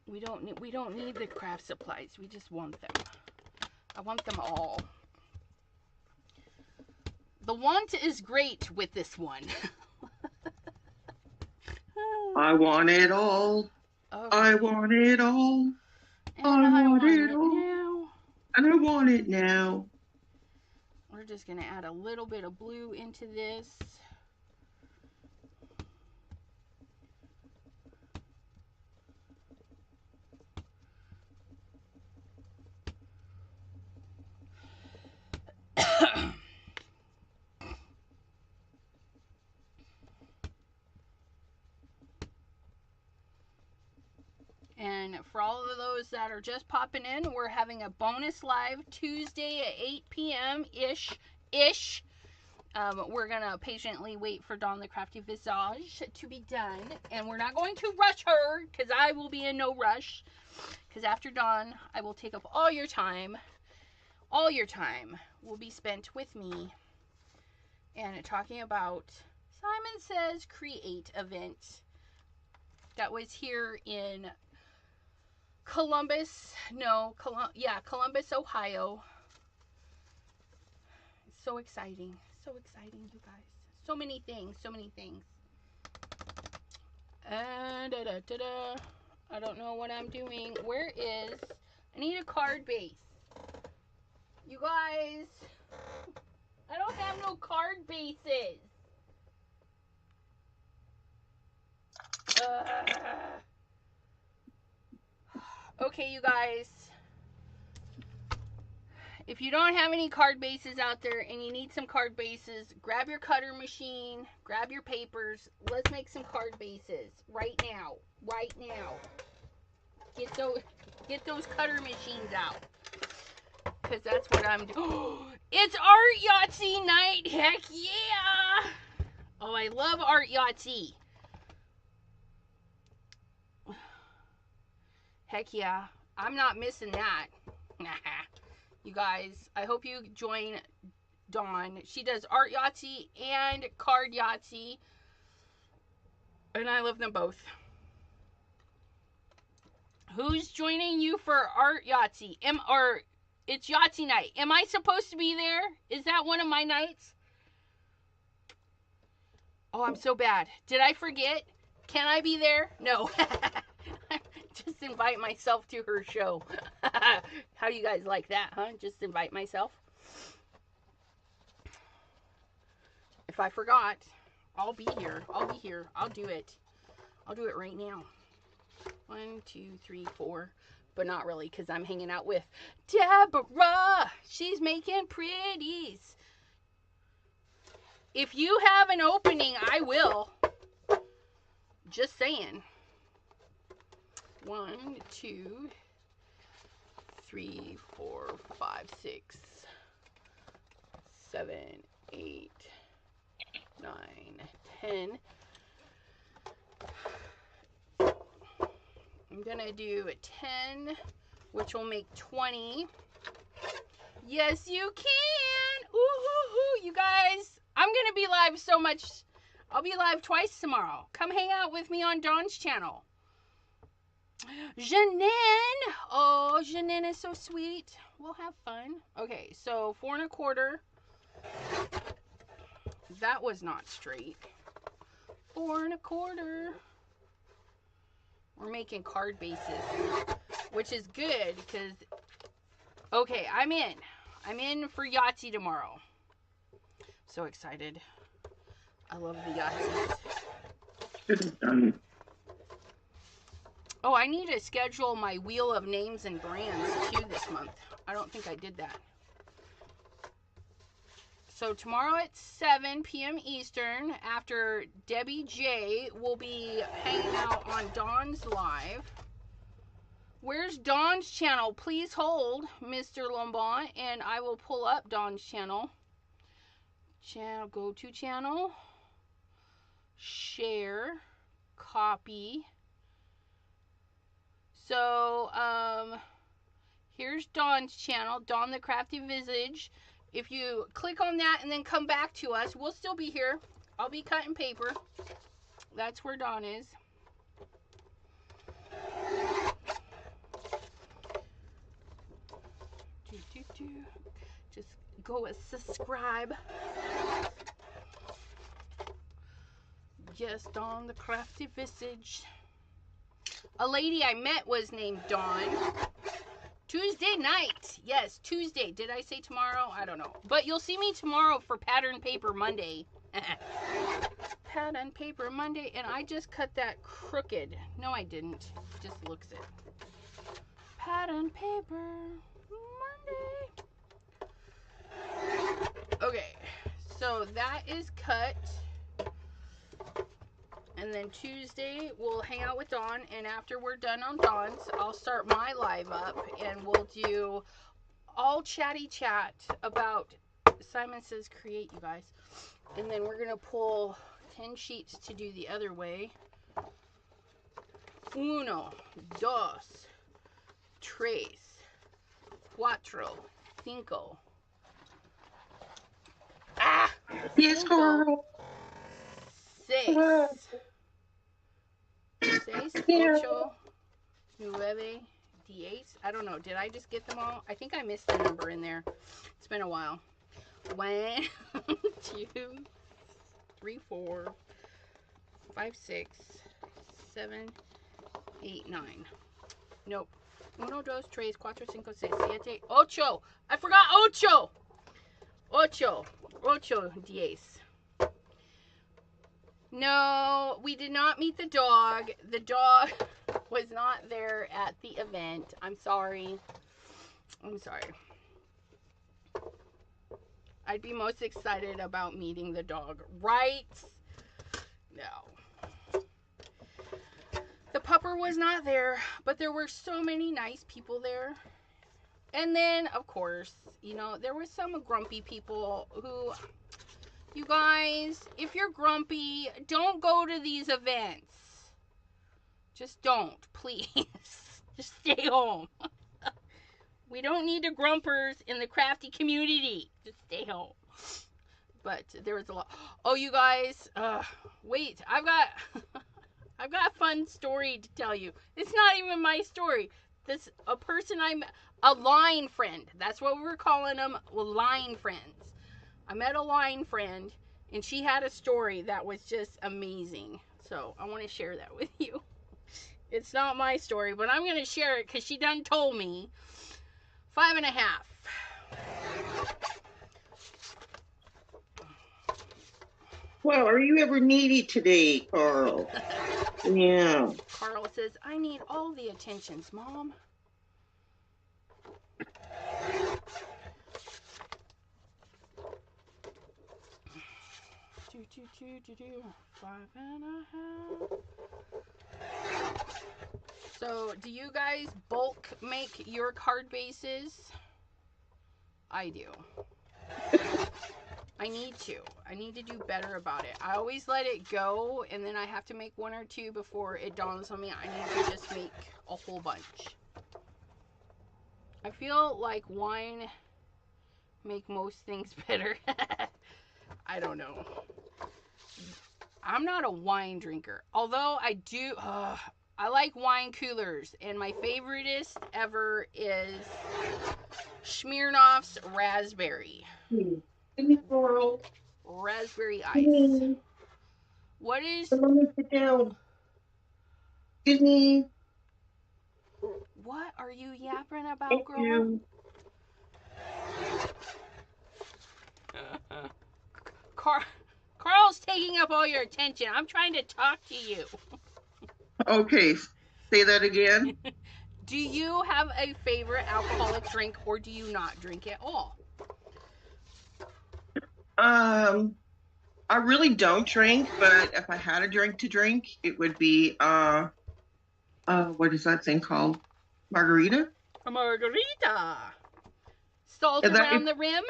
We don't need the craft supplies. We just want them. I want them all. The want is great with this one. I want it all. Okay. I want it all. And I want it all. Now. And I want it now. We're just going to add a little bit of blue into this. And for all of those that are just popping in, we're having a bonus live Tuesday at 8 p.m. ish. We're going to patiently wait for Dawn the Crafty Visage to be done. And we're not going to rush her, because I will be in no rush. Because after Dawn, I will take up all your time. All your time will be spent with me. And talking about Simon Says Create event that was here in Columbus, Ohio. So exciting, you guys. So many things. And I don't know what I'm doing. I need a card base. You guys, I don't have no card bases. Okay, you guys. If you don't have any card bases out there and you need some card bases, grab your cutter machine, grab your papers. Let's make some card bases right now. Right now. Get those cutter machines out. Because that's what I'm doing. It's Art Yahtzee night. Heck yeah. Oh, I love Art Yahtzee. Heck yeah. I'm not missing that. You guys, I hope you join Dawn. She does Art Yahtzee and Card Yahtzee. And I love them both. Who's joining you for Art Yahtzee? It's Yahtzee night. Am I supposed to be there? Is that one of my nights? Oh, I'm so bad. Did I forget? Can I be there? No. Just invite myself to her show. How do you guys like that, huh? Just invite myself. If I forgot, I'll be here. I'll do it. I'll do it right now. 1, 2, 3, 4. But not really, because I'm hanging out with Deborah. She's making pretties. If you have an opening, I will. Just saying. 1, 2, 3, 4, 5, 6, 7, 8, 9, 10. I'm gonna do a 10, which will make 20. Yes, you can. Ooh, you guys. I'm gonna be live so much. I'll be live twice tomorrow. Come hang out with me on Dawn's channel. Janine. Oh, Janine is so sweet. We'll have fun. Okay, so 4 1/4. That was not straight. 4 1/4. We're making card bases, which is good because, okay, I'm in. I'm in for Yahtzee tomorrow. So excited. I love the Yahtzees. Oh, I need to schedule my wheel of names and brands too this month. I don't think I did that. So tomorrow at 7 p.m. Eastern, after Debbie J will be hanging out on Dawn's Live. Where's Dawn's channel? Please hold, Mr. Lombard, and I will pull up Dawn's channel. Go to channel, share, copy. So, here's Dawn's channel, Dawn the Crafty Visage. If you click on that and then come back to us, we'll still be here. I'll be cutting paper. That's where Dawn is. Just go and subscribe. Yes, Dawn the Crafty Visage. A lady I met was named Dawn. Tuesday night. Yes, Tuesday. Did I say tomorrow? I don't know. But you'll see me tomorrow for Pattern Paper Monday. Pattern Paper Monday. And I just cut that crooked. No, I didn't. It just looks it. Pattern Paper Monday. Okay. So that is cut. And then Tuesday, we'll hang out with Dawn. And after we're done on Dawn's, I'll start my live up. And we'll do all chatty chat about Simon Says Create, you guys. And then we're going to pull 10 sheets to do the other way. 1, 2, 3, 4, 5. Ah! Yes, girl. 6, 8, 9, 10. I don't know. Did I just get them all? I think I missed the number in there. It's been a while. 1, 2, 3, 4, 5, 6, 7, 8, 9. Nope. 1, 2, 3, 4, 5, 6, 7, 8. I forgot 8. 10. No, we did not meet the dog. The dog was not there at the event. I'm sorry. I'd be most excited about meeting the dog, right? No. The pupper was not there, but there were so many nice people there. And then, of course, you know, there were some grumpy people who... You guys, if you're grumpy, don't go to these events. Just don't, please. Just stay home. We don't need the grumpers in the crafty community. Just stay home. But there was a lot. Oh, you guys, wait, I've got a fun story to tell you. It's not even my story. A line friend. That's what we're calling them, line friends. I met a line friend, and she had a story that was just amazing. So I want to share that with you. It's not my story, but I'm going to share it because she done told me. 5.5. Well, are you ever needy today, Carl? Yeah. Carl says, I need all the attentions, Mom. Do. 5.5. So, do you guys bulk make your card bases? I do. I need to do better about it. I always let it go, and then I have to make one or two before it dawns on me I need to just make a whole bunch. I feel like wine make most things better. I don't know. I'm not a wine drinker, although I do. I like wine coolers, and my favoriteest ever is Smirnoff's Raspberry. Give me Carl. Raspberry ice. What is? Let me sit down. Excuse me. What are you yapping about, Thank girl? you. Carl's taking up all your attention. I'm trying to talk to you. Okay, say that again. Do you have a favorite alcoholic drink, or do you not drink at all? I really don't drink, but if I had a drink to drink, it would be what is that thing called? Margarita? A margarita. Salt around the rim?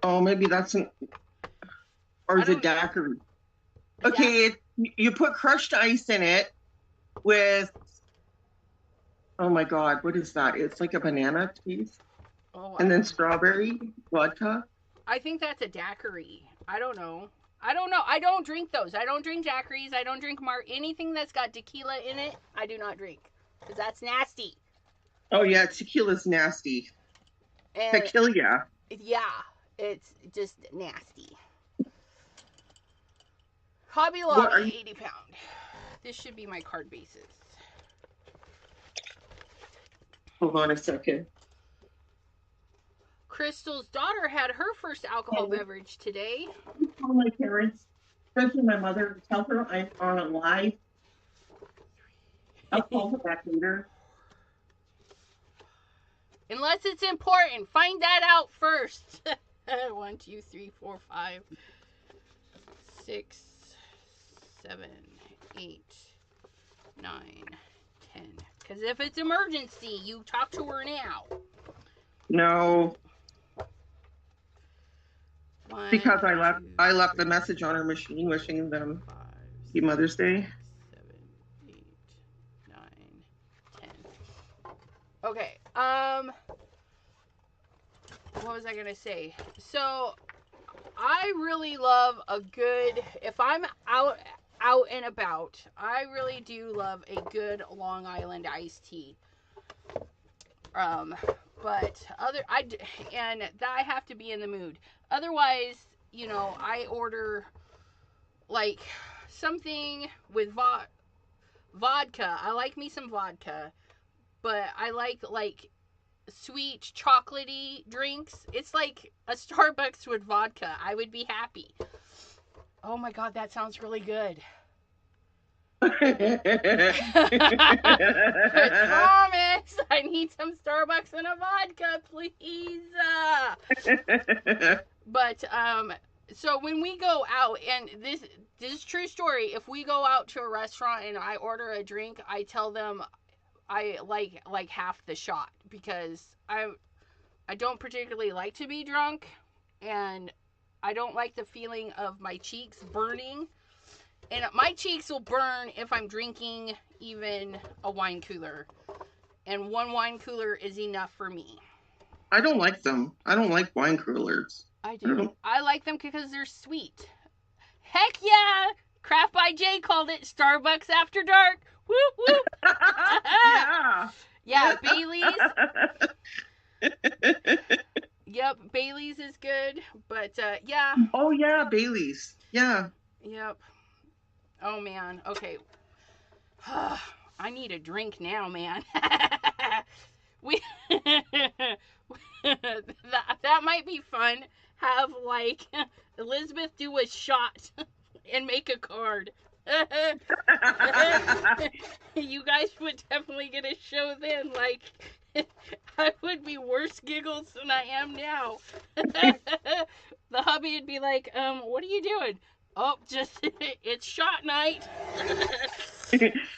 Oh, maybe that's an, or is it daiquiri? Okay, you put crushed ice in it with, oh my God, what is that? It's like a banana piece. Oh, and then strawberry vodka. I think that's a daiquiri. I don't know. I don't drink those. I don't drink daiquiris. I don't drink anything that's got tequila in it. I do not drink because that's nasty. Oh yeah, tequila's nasty. And tequila. Yeah, it's just nasty. Hobby Lobby, 80 pound. This should be my card bases. Hold on a second. Crystal's daughter had her first alcohol beverage today. Call my parents, especially my mother, tell her I'm on a live. I'll call her back later. Unless it's important. Find that out first. 1, 2, 3, 4, 5, 6, 7, 8, 9, 10. Because if it's emergency, you talk to her now. No. 1, because I left the message on her machine wishing them Happy Mother's Day. 7, 8, 9, 10. Okay. What was I gonna say? So I really love a good, if I'm out and about, I really do love a good Long Island iced tea. But I have to be in the mood. Otherwise, you know, I order like something with vodka. I like me some vodka, but I like sweet chocolatey drinks. It's like a Starbucks with vodka. I would be happy. Oh my God, that sounds really good. I promise. I need some Starbucks and a vodka, please. But so when we go out, and this is true story, if we go out to a restaurant and I order a drink, I tell them I like half the shot, because I don't particularly like to be drunk, and I don't like the feeling of my cheeks burning. And my cheeks will burn if I'm drinking even a wine cooler. And one wine cooler is enough for me. I don't like them. I don't like wine coolers. I do. I like them because they're sweet. Heck yeah! Craft by Jay called it Starbucks After Dark. Whoop, whoop. Yeah. Yeah, Bailey's. Yep, Bailey's is good. But, yeah. Oh, yeah, Bailey's. Yeah. Yep. Oh, man. Okay. I need a drink now, man. that might be fun. have like Elizabeth do a shot and make a card. You guys would definitely get a show then. Like, I would be worse giggles than I am now. The hubby would be like, what are you doing? Oh, just, it's shot night.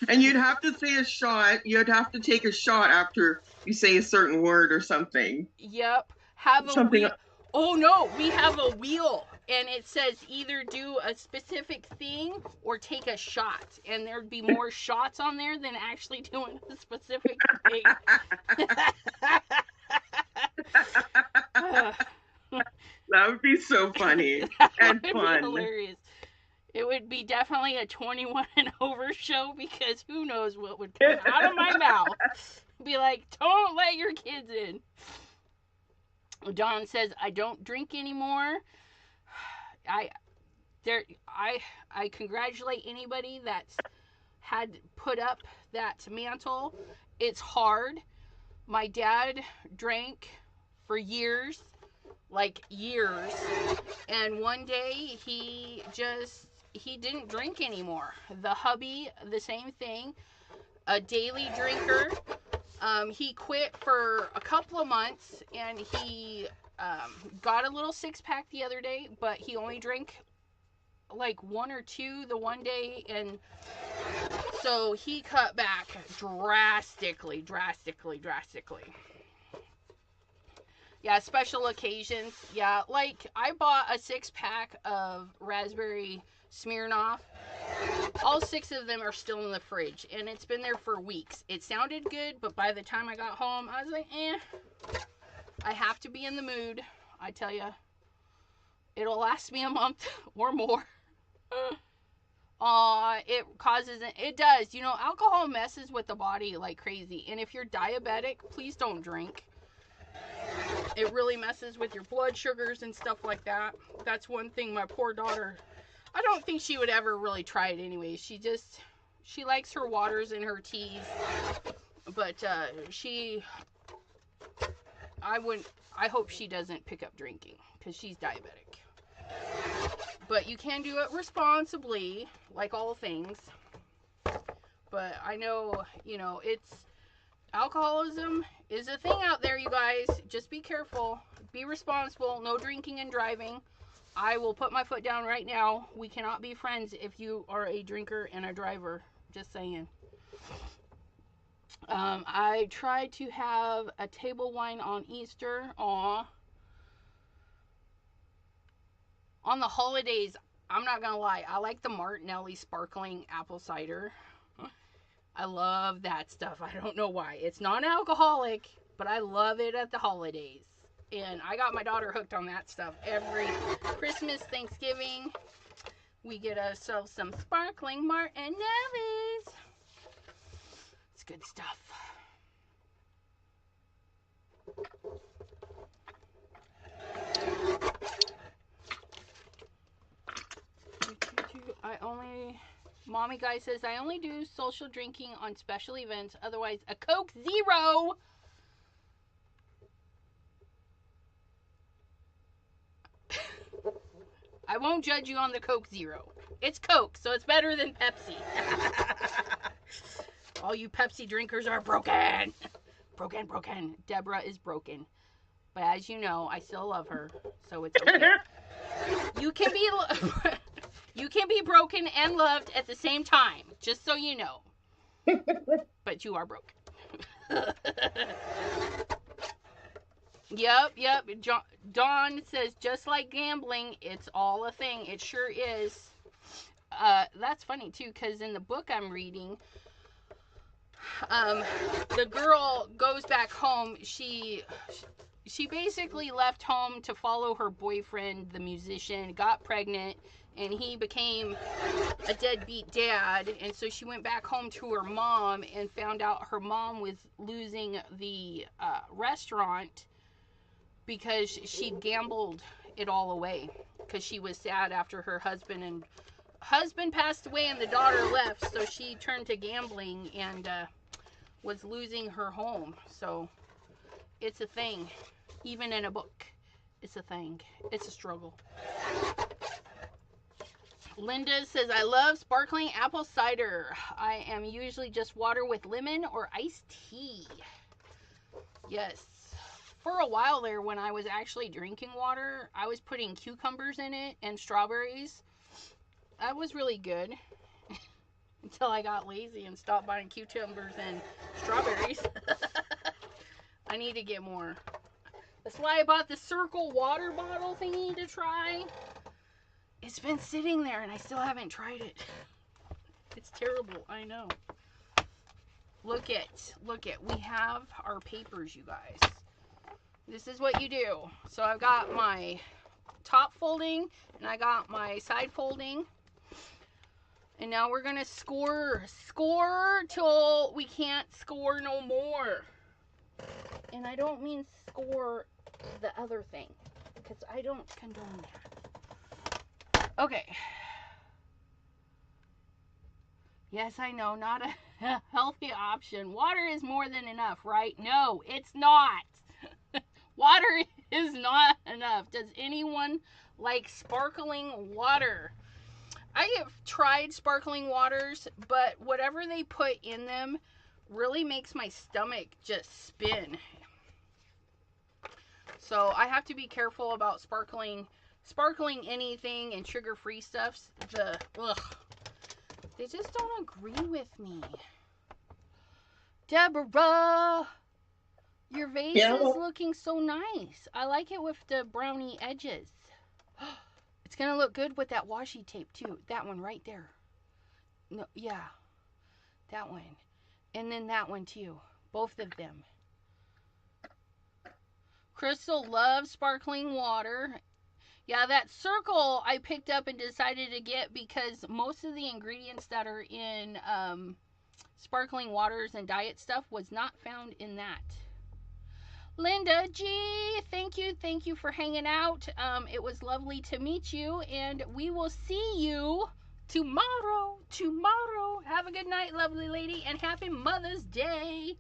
And you'd have to say a shot. You'd have to take a shot after you say a certain word or something. Yep. Have a Something. wheel. Oh no, we have a wheel, and it says either do a specific thing or take a shot, and there'd be more shots on there than actually doing a specific thing. That would be so funny and fun. Hilarious. It would be definitely a 21 and over show, because who knows what would come out of my mouth. Be like, don't let your kids in. Dawn says, I don't drink anymore. I congratulate anybody that's had put up that mantle. It's hard. My dad drank for years, like years, and one day he didn't drink anymore. The hubby, the same thing, a daily drinker. He quit for a couple of months, and he got a little 6-pack the other day, but he only drank like 1 or 2 the one day, and so he cut back drastically. Yeah, special occasions. Yeah, like I bought a 6-pack of raspberry Smirnoff. All 6 of them are still in the fridge, and it's been there for weeks. It sounded good, but by the time I got home, I was like, I have to be in the mood. I tell you, it'll last me a month or more. It does. You know, alcohol messes with the body like crazy, and if you're diabetic, please don't drink. It really messes with your blood sugars and stuff like that. That's one thing my poor daughter, I don't think she would ever really try it anyway. She likes her waters and her teas, but I hope she doesn't pick up drinking, because she's diabetic. But you can do it responsibly, like all things. But I know, alcoholism is a thing out there, you guys. Just be careful. Be responsible. No drinking and driving. I will put my foot down right now. We cannot be friends if you are a drinker and a driver. Just saying. I tried to have a table wine on Easter. Aw. On the holidays, I'm not gonna lie, I like the Martinelli sparkling apple cider. I love that stuff. I don't know why. It's non-alcoholic, but I love it at the holidays. And I got my daughter hooked on that stuff. Every Christmas, Thanksgiving, we get ourselves some sparkling Martinellis. It's good stuff. Mommy Guy says, I only do social drinking on special events. Otherwise, a Coke Zero. I won't judge you on the Coke Zero. It's Coke, so it's better than Pepsi. All you Pepsi drinkers are broken. Broken. Deborah is broken. But as you know, I still love her, so it's okay. You can be broken and loved at the same time, just so you know. But you are broken. Yep. Dawn says, just like gambling, it's all a thing. It sure is. That's funny, too, because in the book I'm reading, the girl goes back home. She basically left home to follow her boyfriend, the musician, got pregnant, and he became a deadbeat dad. And so she went back home to her mom and found out her mom was losing the restaurant because she'd gambled it all away, because she was sad after her husband passed away and the daughter left. So she turned to gambling and was losing her home. So it's a thing, even in a book. It's a thing. It's a struggle. Linda says, I love sparkling apple cider. I am usually just water with lemon or iced tea. Yes. For a while there, when I was actually drinking water, I was putting cucumbers in it and strawberries. That was really good. Until I got lazy and stopped buying cucumbers and strawberries. I need to get more. That's why I bought the Circle water bottle thingy to try. It's been sitting there and I still haven't tried it. It's terrible, I know. Look it. We have our papers, you guys. This is what you do. So I've got my top folding and I got my side folding. And now we're going to score till we can't score no more. And I don't mean score the other thing, because I don't condone that. Okay. Yes, I know, not a healthy option. Water is more than enough, right? No, it's not. Water is not enough. Does anyone like sparkling water? I have tried sparkling waters, but whatever they put in them really makes my stomach just spin. So I have to be careful about sparkling anything and sugar-free stuffs. They just don't agree with me. Deborah, your vase is looking so nice. I like it with the brownie edges. It's going to look good with that washi tape too. That one right there. No, yeah. That one. And then that one too. Both of them. Crystal loves sparkling water. Yeah, that Circle I picked up and decided to get because most of the ingredients that are in sparkling waters and diet stuff was not found in that. Linda G, thank you for hanging out. It was lovely to meet you, and we will see you tomorrow. Have a good night, lovely lady, and happy Mother's Day.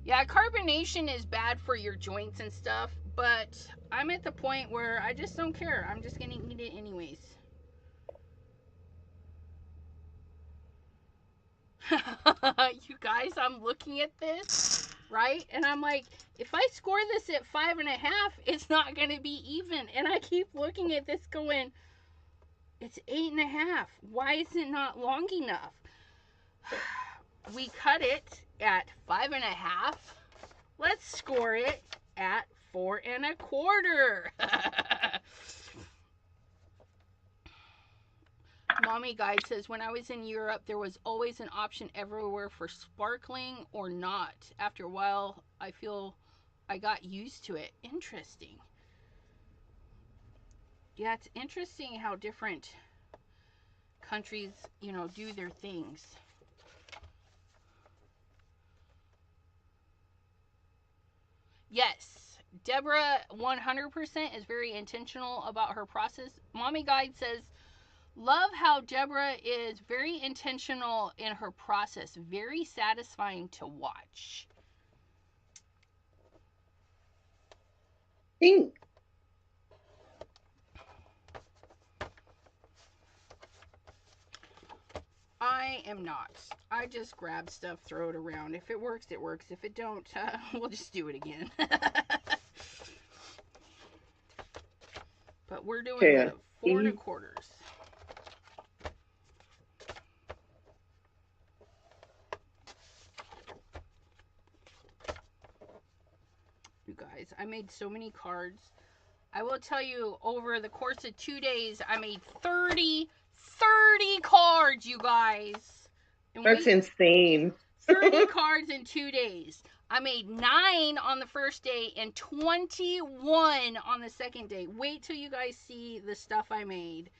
Yeah, carbonation is bad for your joints and stuff, but I'm at the point where I just don't care. I'm just gonna eat it anyways. You guys, I'm looking at this, right? And I'm like, if I score this at 5.5, it's not going to be even. And I keep looking at this going, it's 8.5. Why is it not long enough? We cut it at 5.5. Let's score it at 4.25. Mommy Guide says, when I was in Europe, there was always an option everywhere for sparkling or not. After a while, I feel I got used to it. Interesting. Yeah, it's interesting how different countries, do their things. Yes, Deborah 100% is very intentional about her process. Mommy Guide says, love how Deborah is very intentional in her process. Very satisfying to watch. Thanks. I am not. I just grab stuff, throw it around. If it works, it works. If it don't, we'll just do it again. But we're doing the 4.25. You guys, I made so many cards. I will tell you, over the course of 2 days, I made 30 cards, you guys. And that's insane. 30 cards in 2 days. I made 9 on the first day and 21 on the second day. Wait till you guys see the stuff I made.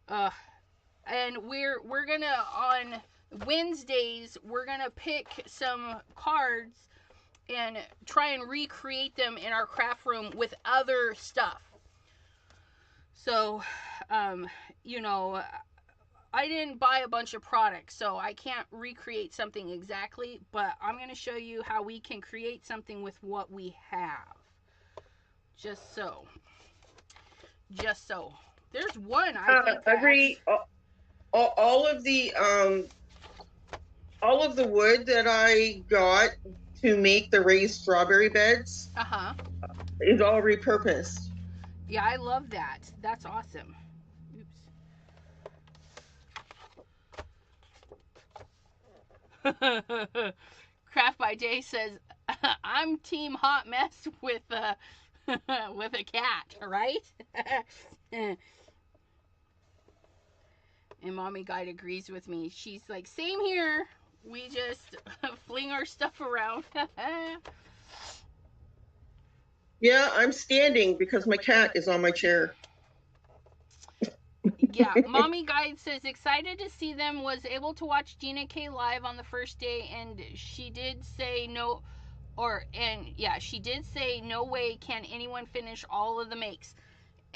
And we're gonna, on Wednesdays, we're gonna pick some cards and try and recreate them in our craft room with other stuff. So, I didn't buy a bunch of products, so I can't recreate something exactly, but I'm going to show you how we can create something with what we have. Just so. There's one, I think. All of the wood that I got to make the raised strawberry beds is all repurposed. Yeah, I love that. That's awesome. Oops. Craft by Jay says, I'm team hot mess with with a cat, right? And Mommy Guide agrees with me. She's like, same here. We just fling our stuff around. Yeah, I'm standing because my cat is on my chair. Yeah, Mommy Guide says, excited to see them, was able to watch Gina K live on the first day, and she did say no, she did say no way can anyone finish all of the makes.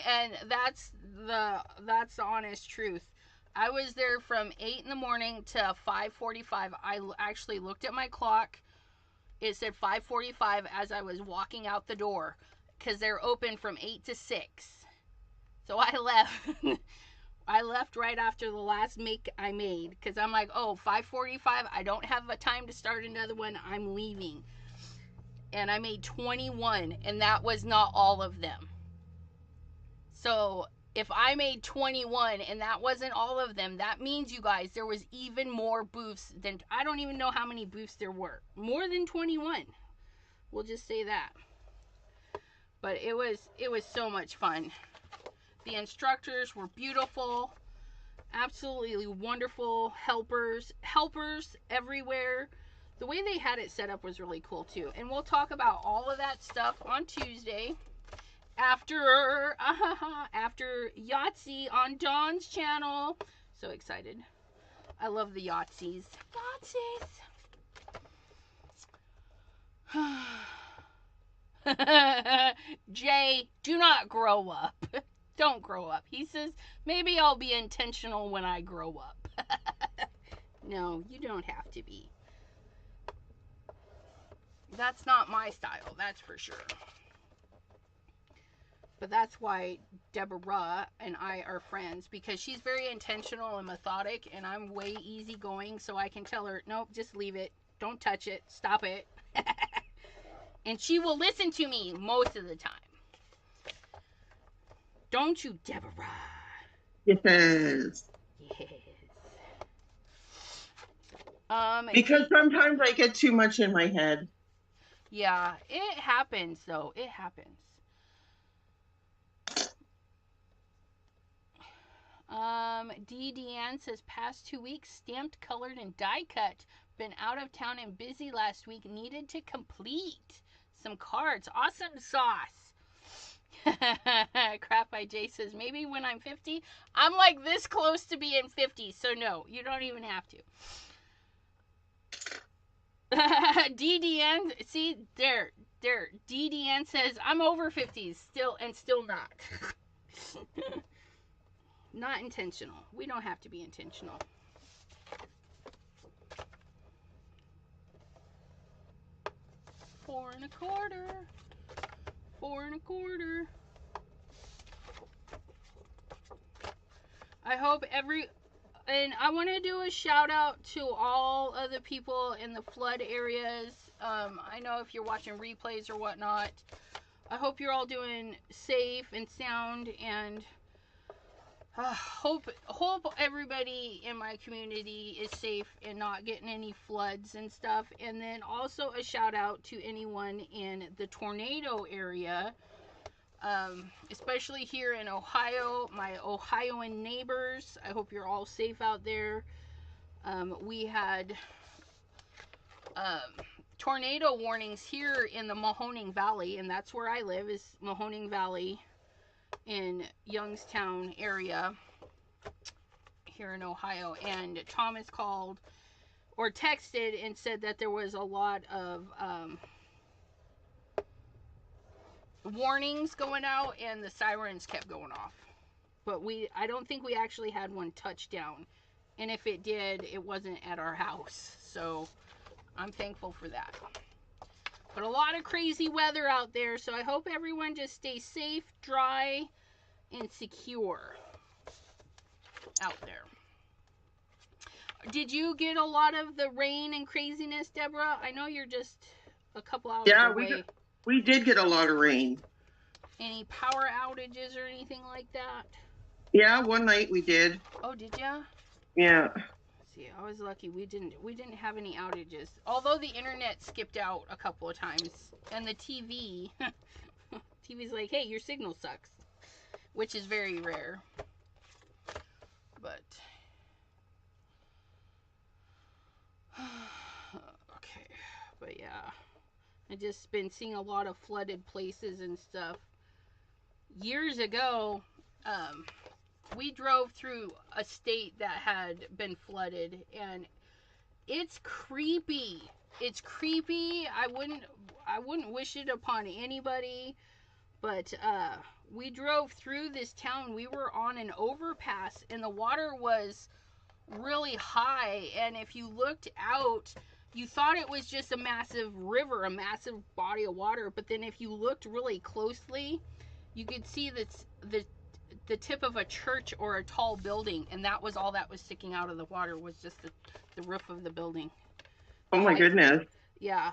And that's the honest truth. I was there from 8 in the morning to 5:45. I actually looked at my clock. It said 5:45 as I was walking out the door, because they're open from 8 to 6. So I left. I left right after the last make I made, because I'm like, oh, 5:45, I don't have a time to start another one. I'm leaving. And I made 21, and that was not all of them. So if I made 21 and that wasn't all of them, that means, you guys, there was even more booths than, I don't even know how many booths there were. More than 21. We'll just say that. But it was so much fun. The instructors were beautiful. Absolutely wonderful helpers everywhere. The way they had it set up was really cool too. And we'll talk about all of that stuff on Tuesday after Yahtzee on Dawn's channel. So excited. I love the Yahtzees. Jay, do not grow up. Don't grow up. He says, maybe I'll be intentional when I grow up. No, you don't have to be. That's not my style, that's for sure. But that's why Deborah and I are friends, because she's very intentional and methodic, and I'm way easygoing, so I can tell her, nope, just leave it. Don't touch it. Stop it. And she will listen to me most of the time. Don't you, Deborah? Yes. Yes. Because sometimes I get too much in my head. Yeah, it happens, though. It happens. D. Deanne says, past 2 weeks, stamped, colored, and die cut. Been out of town and busy last week. Needed to complete some cards. Awesome sauce. Crap by Jay says, maybe when I'm 50. I'm like this close to being 50, so no, you don't even have to. DDN, see, there. DDN says, I'm over 50s, still not. Not intentional. We don't have to be intentional. $4 1/4. I hope and I want to do a shout out to all of the people in the flood areas. I know if you're watching replays or whatnot, I hope you're all doing safe and sound, and hope everybody in my community is safe and not getting any floods and stuff. And then also a shout out to anyone in the tornado area, especially here in Ohio, my Ohioan neighbors. I hope you're all safe out there. We had tornado warnings here in the Mahoning Valley, and that's where I live, is Mahoning Valley in Youngstown area here in Ohio. And Thomas called or texted and said that there was a lot of warnings going out, and the sirens kept going off. But I don't think we actually had one touch down And if it did, it wasn't at our house. So I'm thankful for that. But a lot of crazy weather out there, so I hope everyone just stays safe, dry, and secure out there. Did you get a lot of the rain and craziness, Deborah? I know you're just a couple hours away. We did get a lot of rain. Any power outages or anything like that? Yeah, one night we did. Oh, did ya? Yeah. See, I was lucky. We didn't have any outages. Although the internet skipped out a couple of times, and the TV, TV's like, hey, your signal sucks, which is very rare. But okay, but yeah, I just been seeing a lot of flooded places and stuff. Years ago, we drove through a state that had been flooded, and it's creepy. It's creepy. I wouldn't wish it upon anybody, but we drove through this town. We were on an overpass, and the water was really high, and if you looked out, you thought it was just a massive river, a massive body of water, but then if you looked really closely, you could see the tip of a church or a tall building, and that was all that was sticking out of the water, was just the roof of the building. Oh my goodness. Yeah.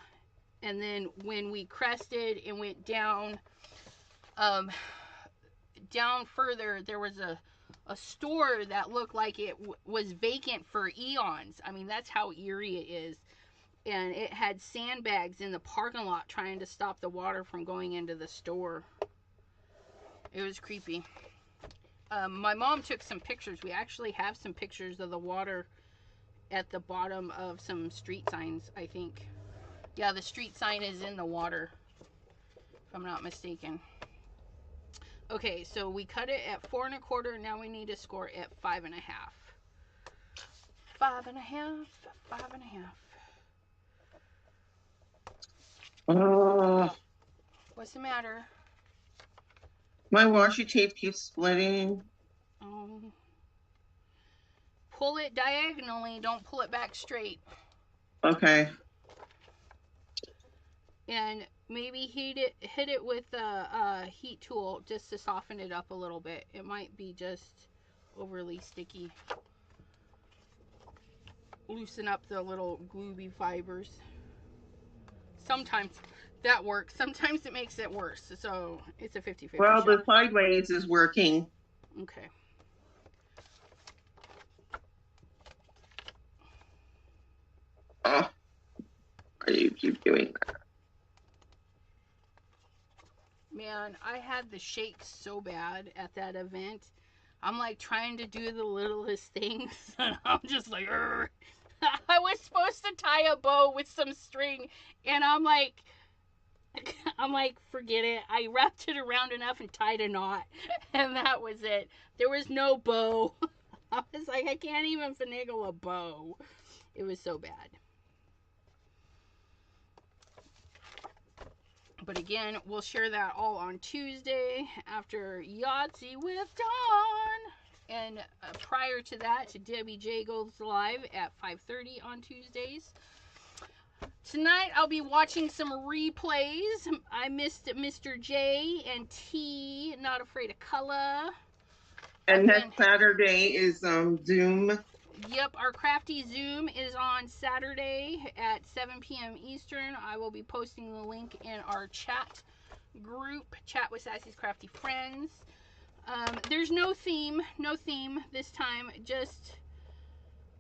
And then when we crested and went down further, there was a store that looked like it was vacant for eons. I mean, that's how eerie it is. And it had sandbags in the parking lot trying to stop the water from going into the store. It was creepy. My mom took some pictures. We actually have some pictures of the water at the bottom of some street signs, I think. Yeah, the street sign is in the water, if I'm not mistaken. Okay, so we cut it at 4 1/4. Now we need to score it at 5 1/2. 5 1/2. 5 1/2. What's the matter? My washi tape keeps splitting. Pull it diagonally. Don't pull it back straight. Okay. And maybe hit it with a heat tool just to soften it up a little bit. It might be just overly sticky. Loosen up the little gluey fibers. Sometimes that works. Sometimes it makes it worse. So it's a 50-50 Well, shot. the sideways is working. Okay. Oh, why do you keep doing that? Man, I had the shakes so bad at that event. I'm like trying to do the littlest things, and I'm just like, Urgh. I was supposed to tie a bow with some string, and I'm like, forget it. I wrapped it around enough and tied a knot, and that was it. There was no bow. I was like, I can't even finagle a bow. It was so bad. But again, we'll share that all on Tuesday after Yahtzee with Dawn. And prior to that, Debbie J goes live at 5:30 on Tuesdays. Tonight, I'll be watching some replays. I missed Mr. J and T, Not Afraid of Color. And next Saturday is Zoom. Yep, our Crafty Zoom is on Saturday at 7 p.m. Eastern. I will be posting the link in our chat group, Chat with Sassy's Crafty Friends. There's no theme this time. Just,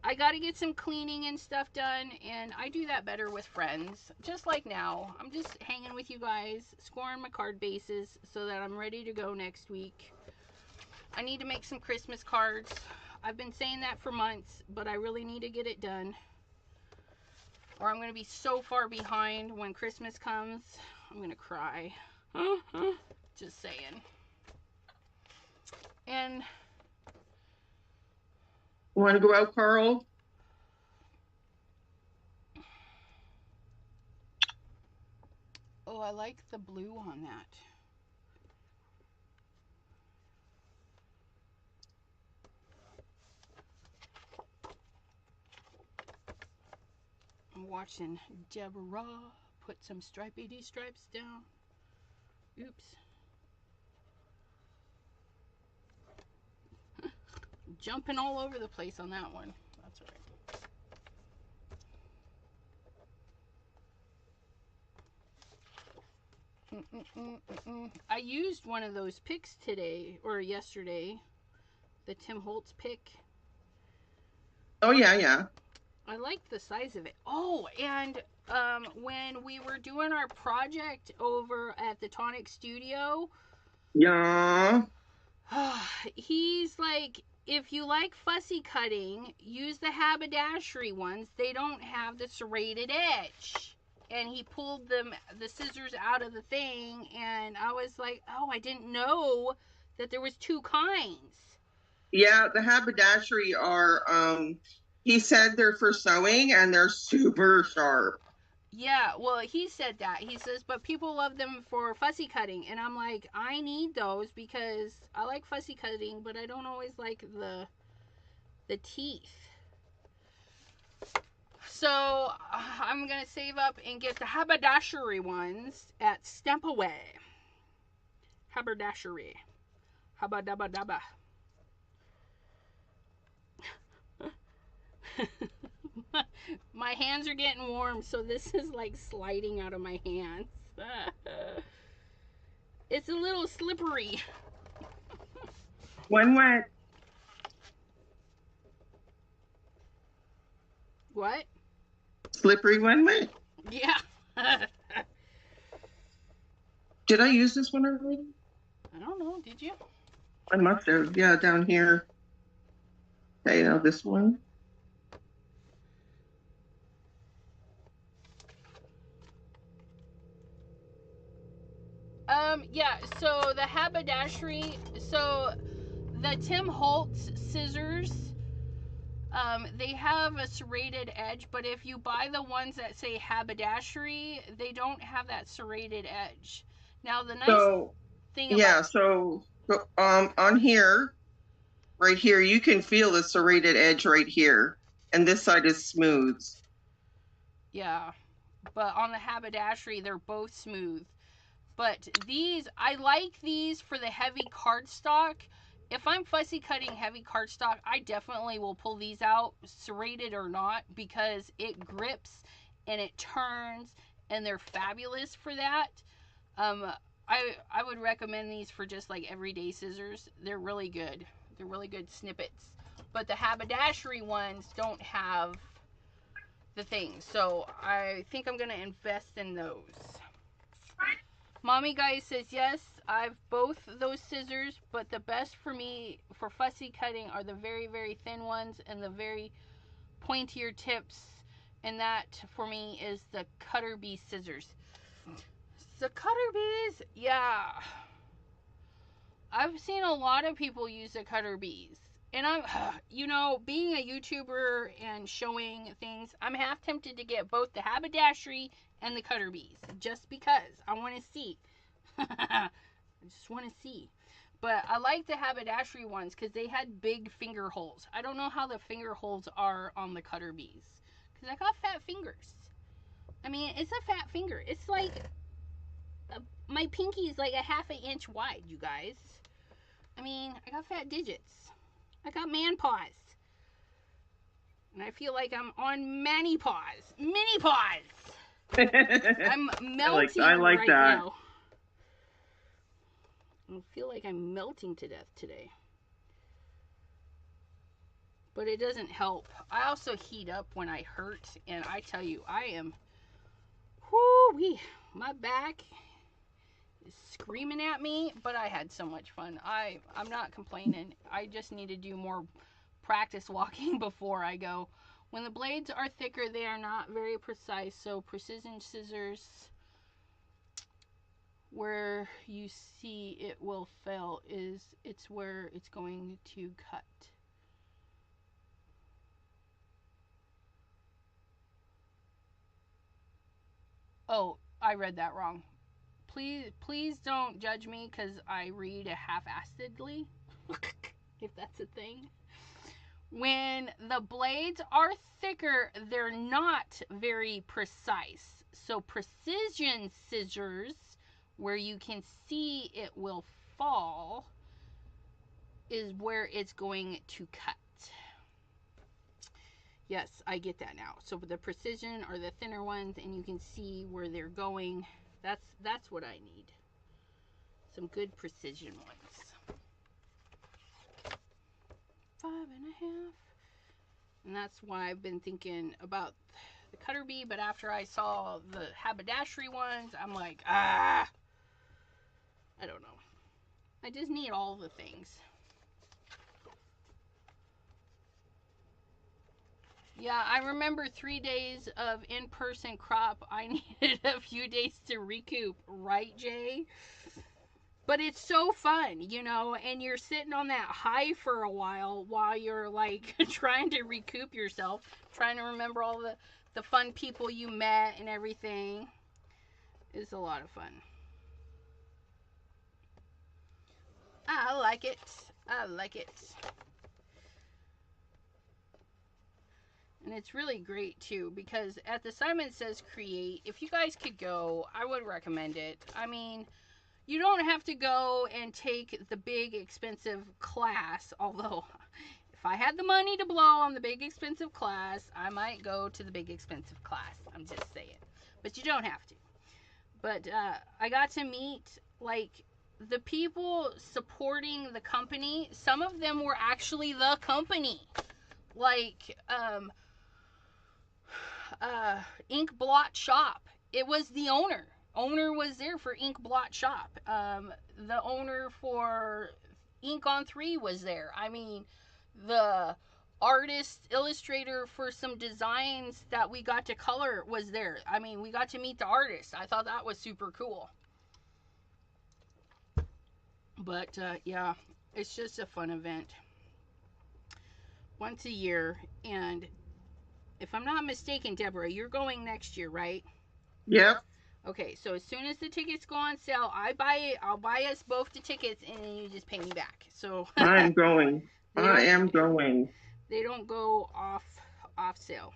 I got to get some cleaning and stuff done, and I do that better with friends. Just like now, I'm just hanging with you guys, scoring my card bases so that I'm ready to go next week. I need to make some Christmas cards. I've been saying that for months, but I really need to get it done, or I'm going to be so far behind when Christmas comes. I'm going to cry. Just saying. And you want to go out, Carl? Oh, I like the blue on that. I'm watching Deborah put some stripey stripes down. Oops. Jumping all over the place on that one. That's all right. I used one of those picks today, or yesterday. The Tim Holtz pick. Oh, yeah. I like the size of it. Oh, and when we were doing our project over at the Tonic Studio, Yeah. he's like, if you like fussy cutting, use the haberdashery ones. They don't have the serrated edge. And he pulled the scissors out of the thing, and I was like, oh, I didn't know that there was two kinds. Yeah, the haberdashery are, he said they're for sewing, and they're super sharp. Yeah, well, he said that. He says, but people love them for fussy cutting. And I'm like, I need those because I like fussy cutting, but I don't always like the teeth. So I'm going to save up and get the haberdashery ones at Stampaway. Haberdashery. Habadabadaba. My hands are getting warm, so this is like sliding out of my hands. It's a little slippery. When wet. What? Slippery when wet. Yeah. Did I use this one already? I don't know. Did you? I must have. Yeah, down here. Okay, now this one. Yeah, so the haberdashery, so the Tim Holtz scissors, they have a serrated edge, but if you buy the ones that say haberdashery, they don't have that serrated edge. Now, the nice thing about... Yeah, so, on here, right here, you can feel the serrated edge right here, and this side is smooth. Yeah, but on the haberdashery, they're both smooth. But these, I like these for the heavy cardstock. If I'm fussy cutting heavy cardstock, I definitely will pull these out, serrated or not, because it grips and it turns, and they're fabulous for that. I would recommend these for just like everyday scissors. They're really good. They're really good snippets. But the haberdashery ones don't have the thing, so I think I'm gonna invest in those. Mommy Guy says, yes, I've both those scissors, but the best for me for fussy cutting are the very, very thin ones and the very pointier tips. And that, for me, is the Cutter Bee scissors. The Cutter Bees, yeah. I've seen a lot of people use the Cutter Bees. And I'm, you know, being a YouTuber and showing things, I'm half tempted to get both the haberdashery and the Cutter Bees, just because I want to see. I just want to see. But I like the haberdashery ones because they had big finger holes. I don't know how the finger holes are on the Cutter Bees because I got fat fingers. I mean, it's a fat finger. It's like my pinky is like a half an inch wide, you guys. I mean, I got fat digits. I got man paws. And I feel like I'm on mani paws. Mini paws. I'm melting I like right that. now. I feel like I'm melting to death today. But it doesn't help. I also heat up when I hurt. And I tell you, I am... Whoo-wee. My back is screaming at me. But I had so much fun. I'm not complaining. I just need to do more practice walking before I go. When the blades are thicker, they are not very precise. So precision scissors, where you see it will fail, it's where it's going to cut. Oh, I read that wrong. Please don't judge me because I read half-assedly, if that's a thing. When the blades are thicker, they're not very precise. So precision scissors, where you can see it will fall, is where it's going to cut. Yes, I get that now. So the precision are the thinner ones, and you can see where they're going. That's what I need. Some good precision ones. 5.5. And that's why I've been thinking about the cutter bee, but after I saw the haberdashery ones, I'm like, I don't know. I just need all the things. Yeah, I remember 3 days of in-person crop. I needed a few days to recoup, right, Jay? But it's so fun, you know, and you're sitting on that high for a while you're like trying to recoup yourself, trying to remember all the fun people you met and everything. It's a lot of fun. I like it. I like it. And it's really great too, because at the Simon Says Create, if you guys could go, I would recommend it. I mean, you don't have to go and take the big expensive class, although if I had the money to blow on the big expensive class, I might go to the big expensive class. I'm just saying. But you don't have to. But I got to meet, like, the people supporting the company. Some of them were actually the company. Like, Ink Blot Shop. It was the owner. Owner was there for Ink Blot Shop. The owner for Ink on 3 was there. I mean, the artist illustrator for some designs that we got to color was there. I mean, we got to meet the artist. I thought that was super cool. But yeah, it's just a fun event. Once a year. And if I'm not mistaken, Deborah, you're going next year, right? Yep. Okay, so as soon as the tickets go on sale, I'll buy us both the tickets, and then you just pay me back. So I'm going. I am going. They don't go off sale.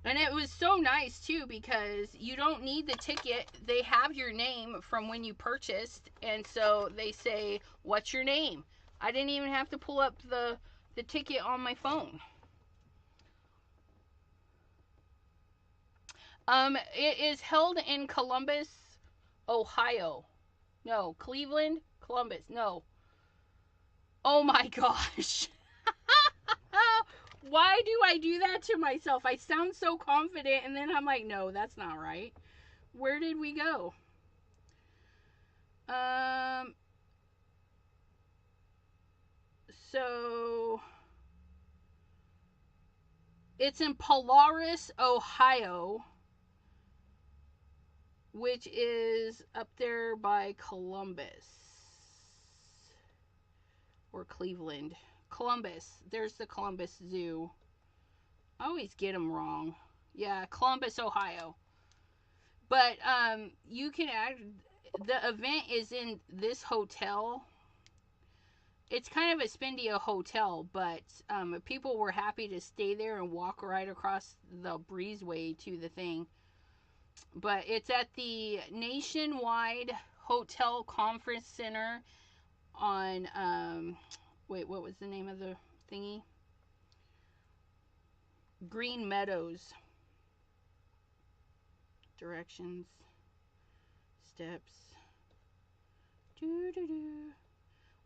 And it was so nice too, because you don't need the ticket. They have your name from when you purchased, and so they say, "What's your name?" I didn't even have to pull up the ticket on my phone. It is held in Columbus, Ohio. No, Cleveland, Columbus. No. Oh my gosh. Why do I do that to myself? I sound so confident, and then I'm like, no, that's not right. Where did we go? So it's in Polaris, Ohio, which is up there by Columbus or Cleveland. Columbus. There's the Columbus Zoo. I always get them wrong. Yeah, Columbus, Ohio. But you can the event is in this hotel. It's kind of a spendy hotel, but people were happy to stay there and walk right across the breezeway to the thing. But it's at the Nationwide Hotel Conference Center on, wait, what was the name of the thingy? Green Meadows. Directions. Steps.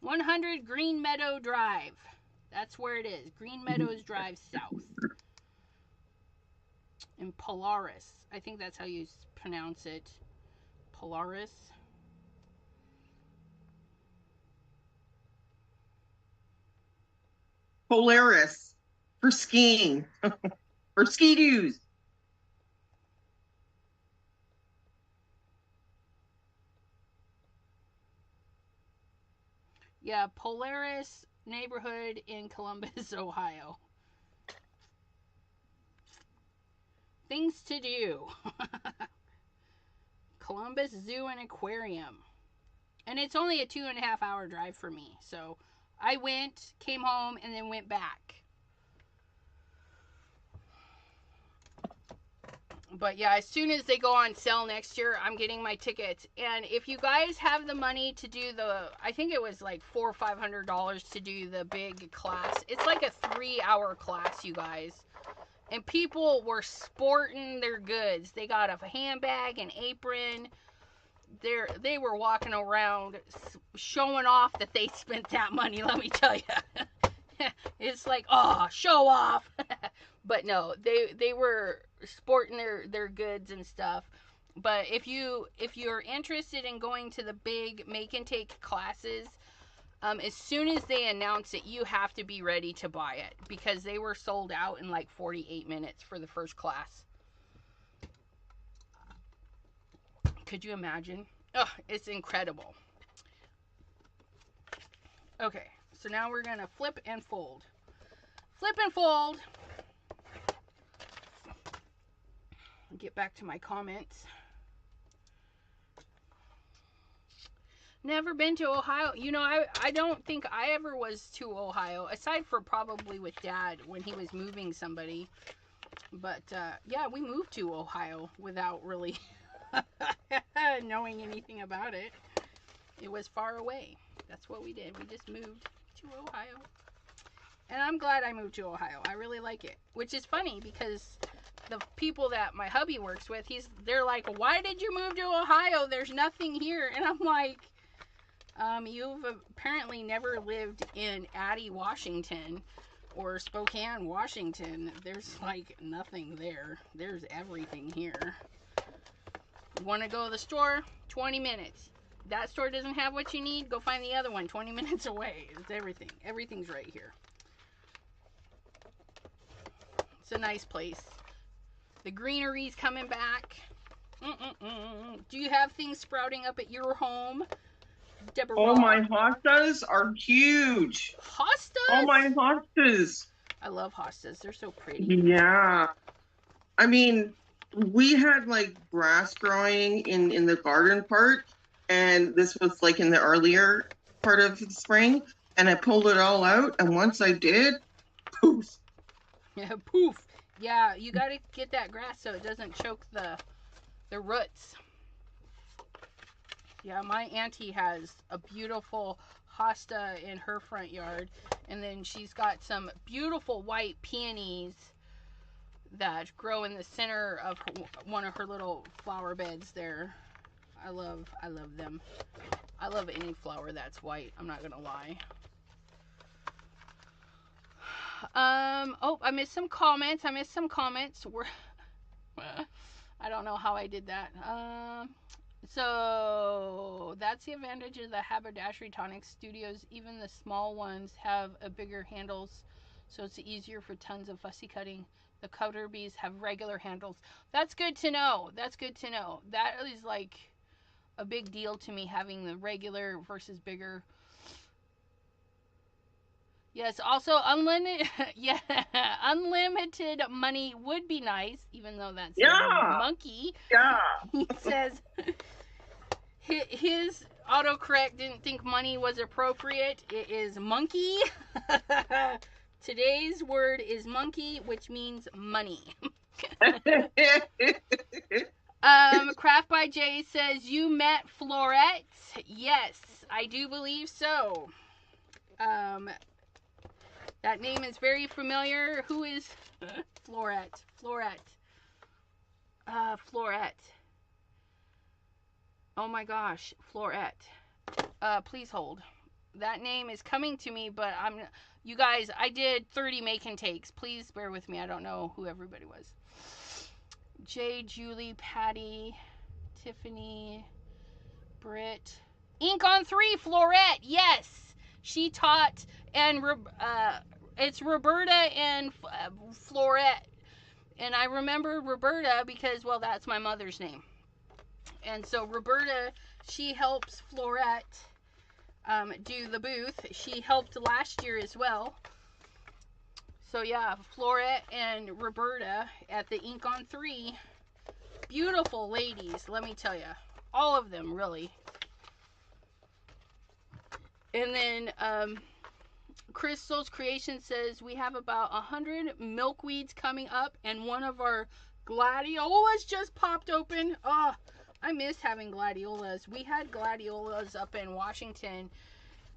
100 Green Meadow Drive. That's where it is. Green Meadows Drive South. In Polaris. I think that's how you pronounce it. Polaris. Polaris for skiing. For ski-doos. Yeah, Polaris neighborhood in Columbus, Ohio. Things to do. Columbus Zoo and Aquarium. And it's only a 2.5 hour drive for me. So I went, came home, and then went back. But yeah, as soon as they go on sale next year, I'm getting my tickets. And if you guys have the money to do I think it was like $400 or $500 to do the big class. It's like a 3-hour class, you guys. And people were sporting their goods. They got a handbag, an apron. They were walking around showing off that they spent that money, let me tell you. It's like, oh, show off. But no, they were sporting their goods and stuff. But if you're interested in going to the big make and take classes, as soon as they announce it, you have to be ready to buy it, because they were sold out in like 48 minutes for the first class. Could you imagine? Oh, it's incredible. Okay, so now we're gonna flip and fold. Flip and fold. Get back to my comments. Never been to Ohio. You know, I don't think I ever was to Ohio, aside for probably with Dad when he was moving somebody. But yeah, we moved to Ohio without really knowing anything about it. It was far away. That's what we did. We just moved to Ohio. And I'm glad I moved to Ohio. I really like it. Which is funny, because the people that my hubby works with, they're like, why did you move to Ohio? There's nothing here. And I'm like, you've apparently never lived in Addy, Washington, or Spokane, Washington. There's like nothing there. There's everything here. You want to go to the store? 20 minutes. That store doesn't have what you need? Go find the other one 20 minutes away. It's everything. Everything's right here. It's a nice place. The greenery's coming back. Do you have things sprouting up at your home, Deborah? Oh, my hostas are huge. Hostas? Oh, my hostas. I love hostas. They're so pretty. Yeah. I mean, we had like grass growing in the garden part, and this was like in the earlier part of the spring, and I pulled it all out, and once I did, poof. Yeah, poof. Yeah, you got to get that grass so it doesn't choke the roots. Yeah, my auntie has a beautiful hosta in her front yard, and then she's got some beautiful white peonies that grow in the center of one of her little flower beds there. I love them. I love any flower that's white, I'm not gonna lie. Oh, I missed some comments. I don't know how I did that. So that's the advantage of the Haberdashery Tonic Studios. Even the small ones have a bigger handles, so it's easier for tons of fussy cutting. The cutter bees have regular handles. That's good to know. That's good to know. That is like a big deal to me, having the regular versus bigger. Yes, also unlimited. Yeah, unlimited money would be nice, even though that's monkey. Yeah. He says his autocorrect didn't think money was appropriate. It is monkey. Today's word is monkey, which means money. Craft by Jay says, you met Florette? Yes, I do believe so. That name is very familiar. Who is Florette? Florette. Oh my gosh, Florette. Please hold. That name is coming to me, but you guys, I did 30 make and takes. Please bear with me. I don't know who everybody was. Jay, Julie, Patty, Tiffany, Britt. Ink on 3, Florette. Yes. She taught, and it's Roberta and Florette. And I remember Roberta because, well, that's my mother's name. And so Roberta, she helps Florette do the booth. She helped last year as well. So yeah, Florette and Roberta at the Ink on 3. Beautiful ladies, let me tell you. All of them, really. And then Crystal's Creation says we have about 100 milkweeds coming up, and one of our gladiolas just popped open. Oh, I miss having gladiolas. We had gladiolas up in Washington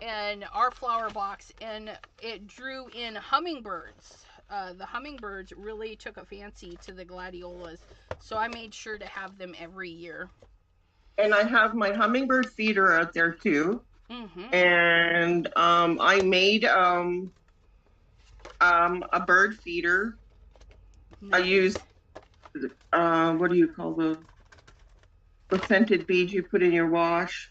and our flower box, and it drew in hummingbirds. The hummingbirds really took a fancy to the gladiolas, so I made sure to have them every year. And I have my hummingbird feeder out there too. Mm-hmm. And I made a bird feeder. Nice. I used what do you call the scented beads you put in your wash?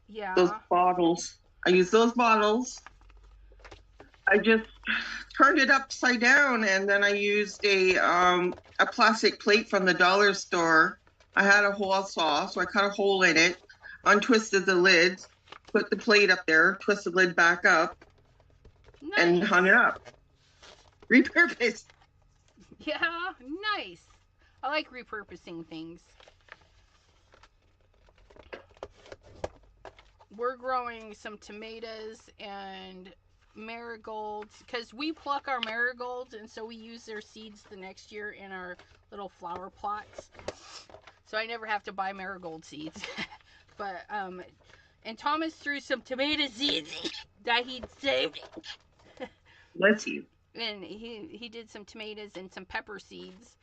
Yeah. Those bottles. I use those bottles. I just turned it upside down, and then I used a plastic plate from the dollar store. I had a hole saw, so I cut a hole in it, untwisted the lids, put the plate up there, twist the lid back up, Nice. and hung it up. Repurposed. Yeah, nice. I like repurposing things. We're growing some tomatoes and marigolds because we pluck our marigolds, and so we use their seeds the next year in our little flower plots. So I never have to buy marigold seeds. But and Thomas threw some tomato seeds that he'd saved. Bless you. And he did some tomatoes and some pepper seeds.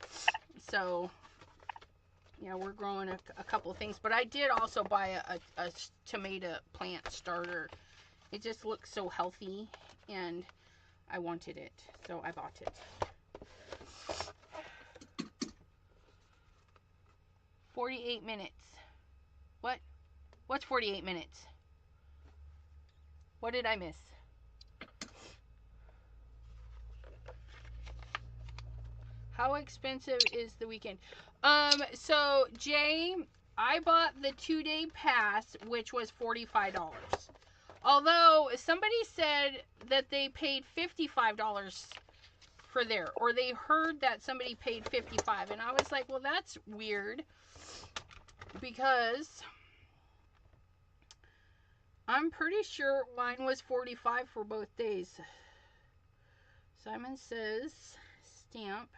So, you know, we're growing a couple of things. But I did also buy a tomato plant starter. It just looks so healthy, and I wanted it, so I bought it. 48 minutes. What? What's 48 minutes? What did I miss? How expensive is the weekend? So Jay, I bought the 2-day pass, which was $45. Although somebody said that they paid $55 for there, or they heard that somebody paid $55, and I was like, well, that's weird, because I'm pretty sure mine was $45 for both days. Simon says stamp.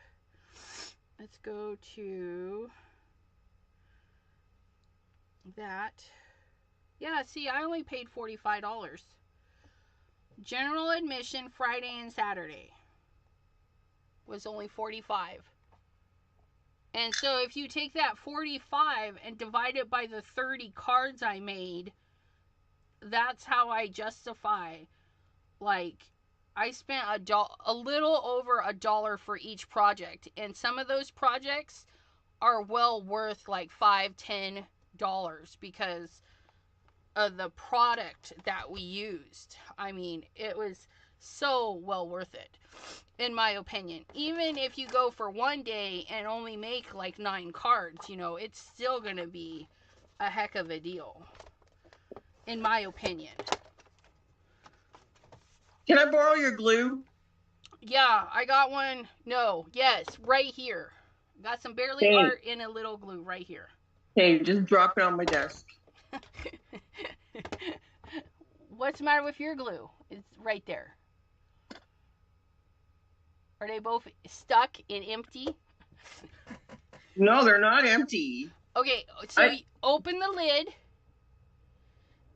Let's go to that. Yeah, see, I only paid $45. General admission Friday and Saturday was only $45. And so if you take that $45 and divide it by the 30 cards I made, that's how I justify, like, I spent a little over $1 for each project, and some of those projects are well worth like $5-10 because of the product that we used. I mean, it was so well worth it, in my opinion. Even if you go for one day and only make like 9 cards, you know, it's still gonna be a heck of a deal, in my opinion. Can I borrow your glue? Yeah, I got one. No, yes, right here. Got some barely art in a little glue right here. Okay, just drop it on my desk. What's the matter with your glue? It's right there. Are they both stuck and empty? No, they're not empty. Okay, so you open the lid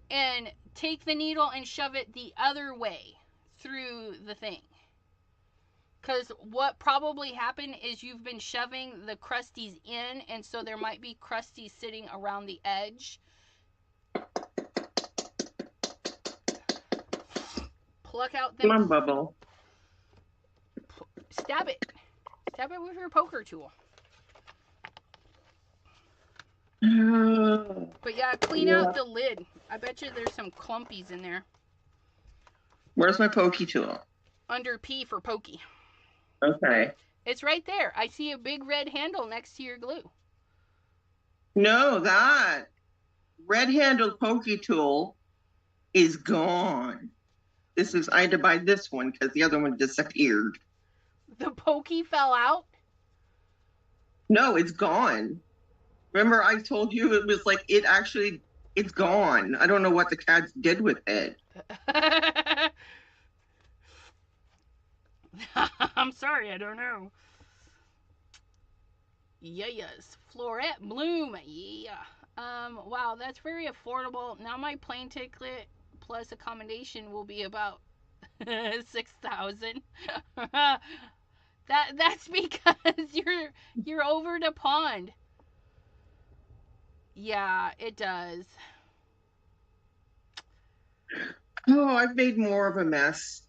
and take the needle and shove it the other way through the thing. Because what probably happened is you've been shoving the crusties in, and so there might be crusties sitting around the edge. Pluck out them. Come on, Bubble. Stab it. Stab it with your poker tool. But yeah, clean out the lid. I bet you there's some clumpies in there. Where's my pokey tool? Under P for pokey. Okay. It's right there. I see a big red handle next to your glue. No, that red-handled pokey tool is gone. I had to buy this one because the other one disappeared. The pokey fell out? No, it's gone. Remember I told you it was like, it's gone. I don't know what the cats did with it. I'm sorry, I don't know. Yes, Florette Bloom. Yeah. Wow, that's very affordable. Now my plane ticket plus accommodation will be about 6,000. That's because you're over the pond. Yeah, it does. Oh, I've made more of a mess.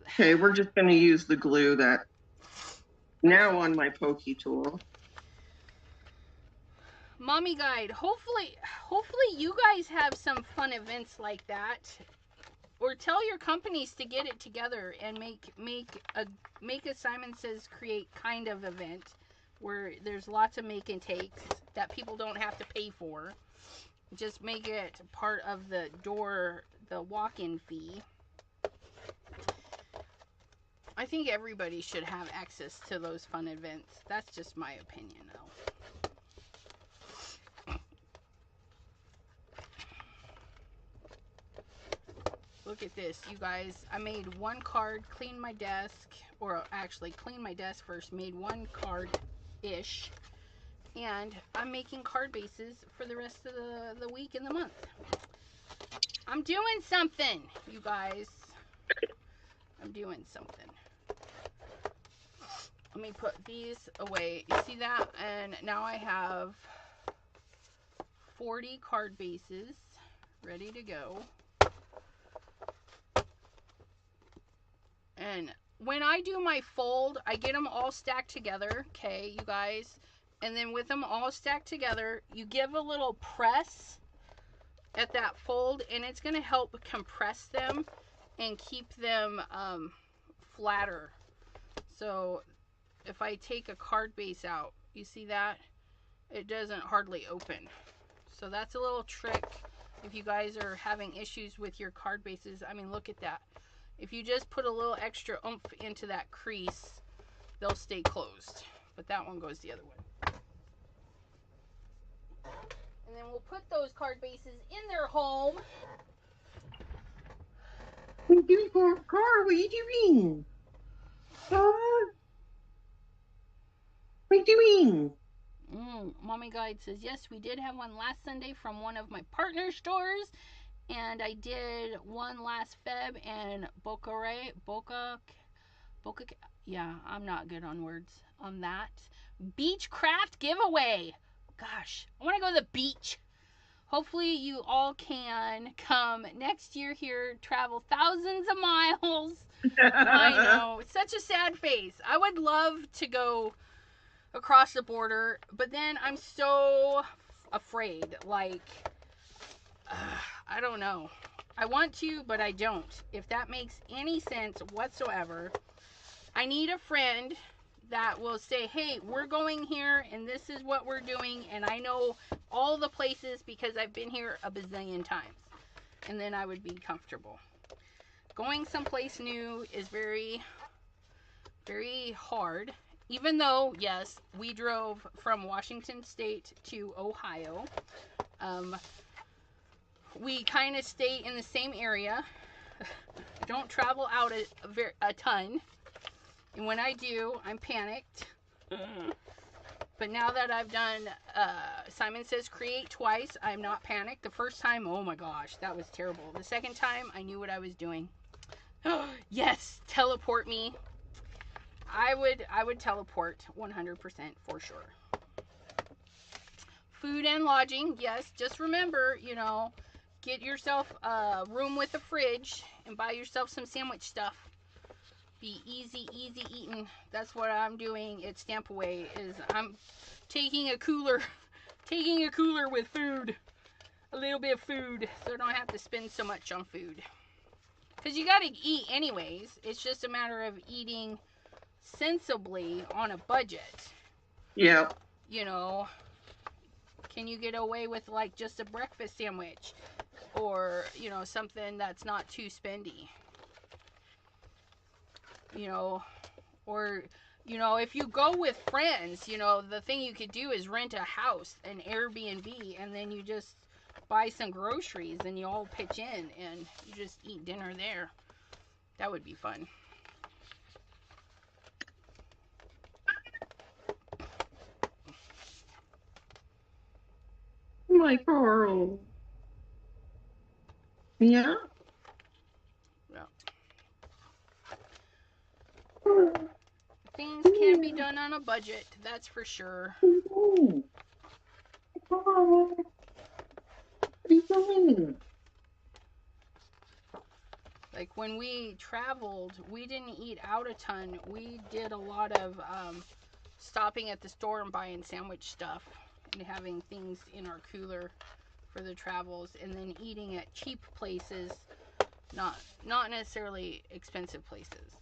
Okay, we're just going to use the glue that now on my pokey tool. Mommy Guide. Hopefully you guys have some fun events like that, or tell your companies to get it together and make a Simon Says Create kind of event where there's lots of make and takes that people don't have to pay for. Just make it part of the walk-in fee. I think everybody should have access to those fun events. That's just my opinion, though. Look at this, you guys. I made one card, cleaned my desk, or actually cleaned my desk first, made one card-ish, and I'm making card bases for the rest of the week and the month. I'm doing something, you guys. I'm doing something. Let me put these away. You see that? And now I have 40 card bases ready to go. And when I do my fold, I get them all stacked together, okay, you guys? And then with them all stacked together, you give a little press at that fold, and it's going to help compress them and keep them flatter. So if I take a card base out, you see that? It doesn't hardly open. So that's a little trick if you guys are having issues with your card bases. I mean, look at that. If you just put a little extra oomph into that crease, they'll stay closed. But that one goes the other way. And then we'll put those card bases in their home. What are you doing, Car? What are you doing? What are you doing? Mommy Guide says, yes, we did have one last Sunday from one of my partner stores. And I did one last Feb and Boca, yeah, I'm not good on words on that. Beach craft giveaway. Gosh, I want to go to the beach. Hopefully you all can come next year here, travel thousands of miles. I know, it's such a sad face. I would love to go across the border, but then I'm so afraid, like, I don't know. I want to, but I don't. If that makes any sense whatsoever, I need a friend that will say, hey, we're going here and this is what we're doing, and I know all the places because I've been here a bazillion times. And then I would be comfortable. Going someplace new is very, very hard. Even though, yes, we drove from Washington State to Ohio. We kind of stay in the same area. Don't travel out a ton. And when I do, I'm panicked. But now that I've done Simon Says Create twice, I'm not panicked. The first time, oh my gosh, that was terrible. The second time, I knew what I was doing. Yes, teleport me. I would teleport 100% for sure. Food and lodging, yes. Just remember, get yourself a room with a fridge and buy yourself some sandwich stuff. Be easy eating. That's what I'm doing at Stamp Away, is I'm taking a cooler with food. A little bit of food, so I don't have to spend so much on food. Because you gotta eat anyways. It's just a matter of eating sensibly on a budget. Yeah. Can you get away with like just a breakfast sandwich? Or, something that's not too spendy. Or, if you go with friends, the thing you could do is rent a house, an Airbnb, and then you just buy some groceries and you all pitch in and you just eat dinner there. That would be fun. my Carl. Yeah. Yeah. Things can be done on a budget, that's for sure. Carl, what are you doing? Like when we traveled, we didn't eat out a ton. We did a lot of stopping at the store and buying sandwich stuff and having things in our cooler for the travels, and then eating at cheap places, not necessarily expensive places.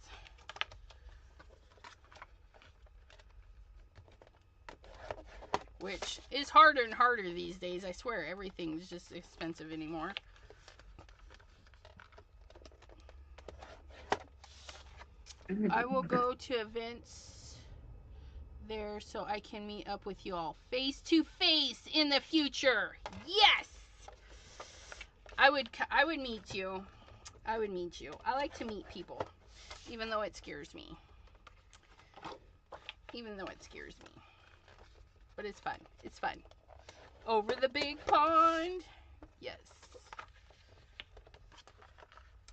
Which is harder and harder these days. I swear, everything's just expensive anymore. I will go to events there so I can meet up with you all face to face in the future. Yes! I would meet you. I would meet you. I like to meet people, even though it scares me. But it's fun. It's fun. Over the big pond. Yes.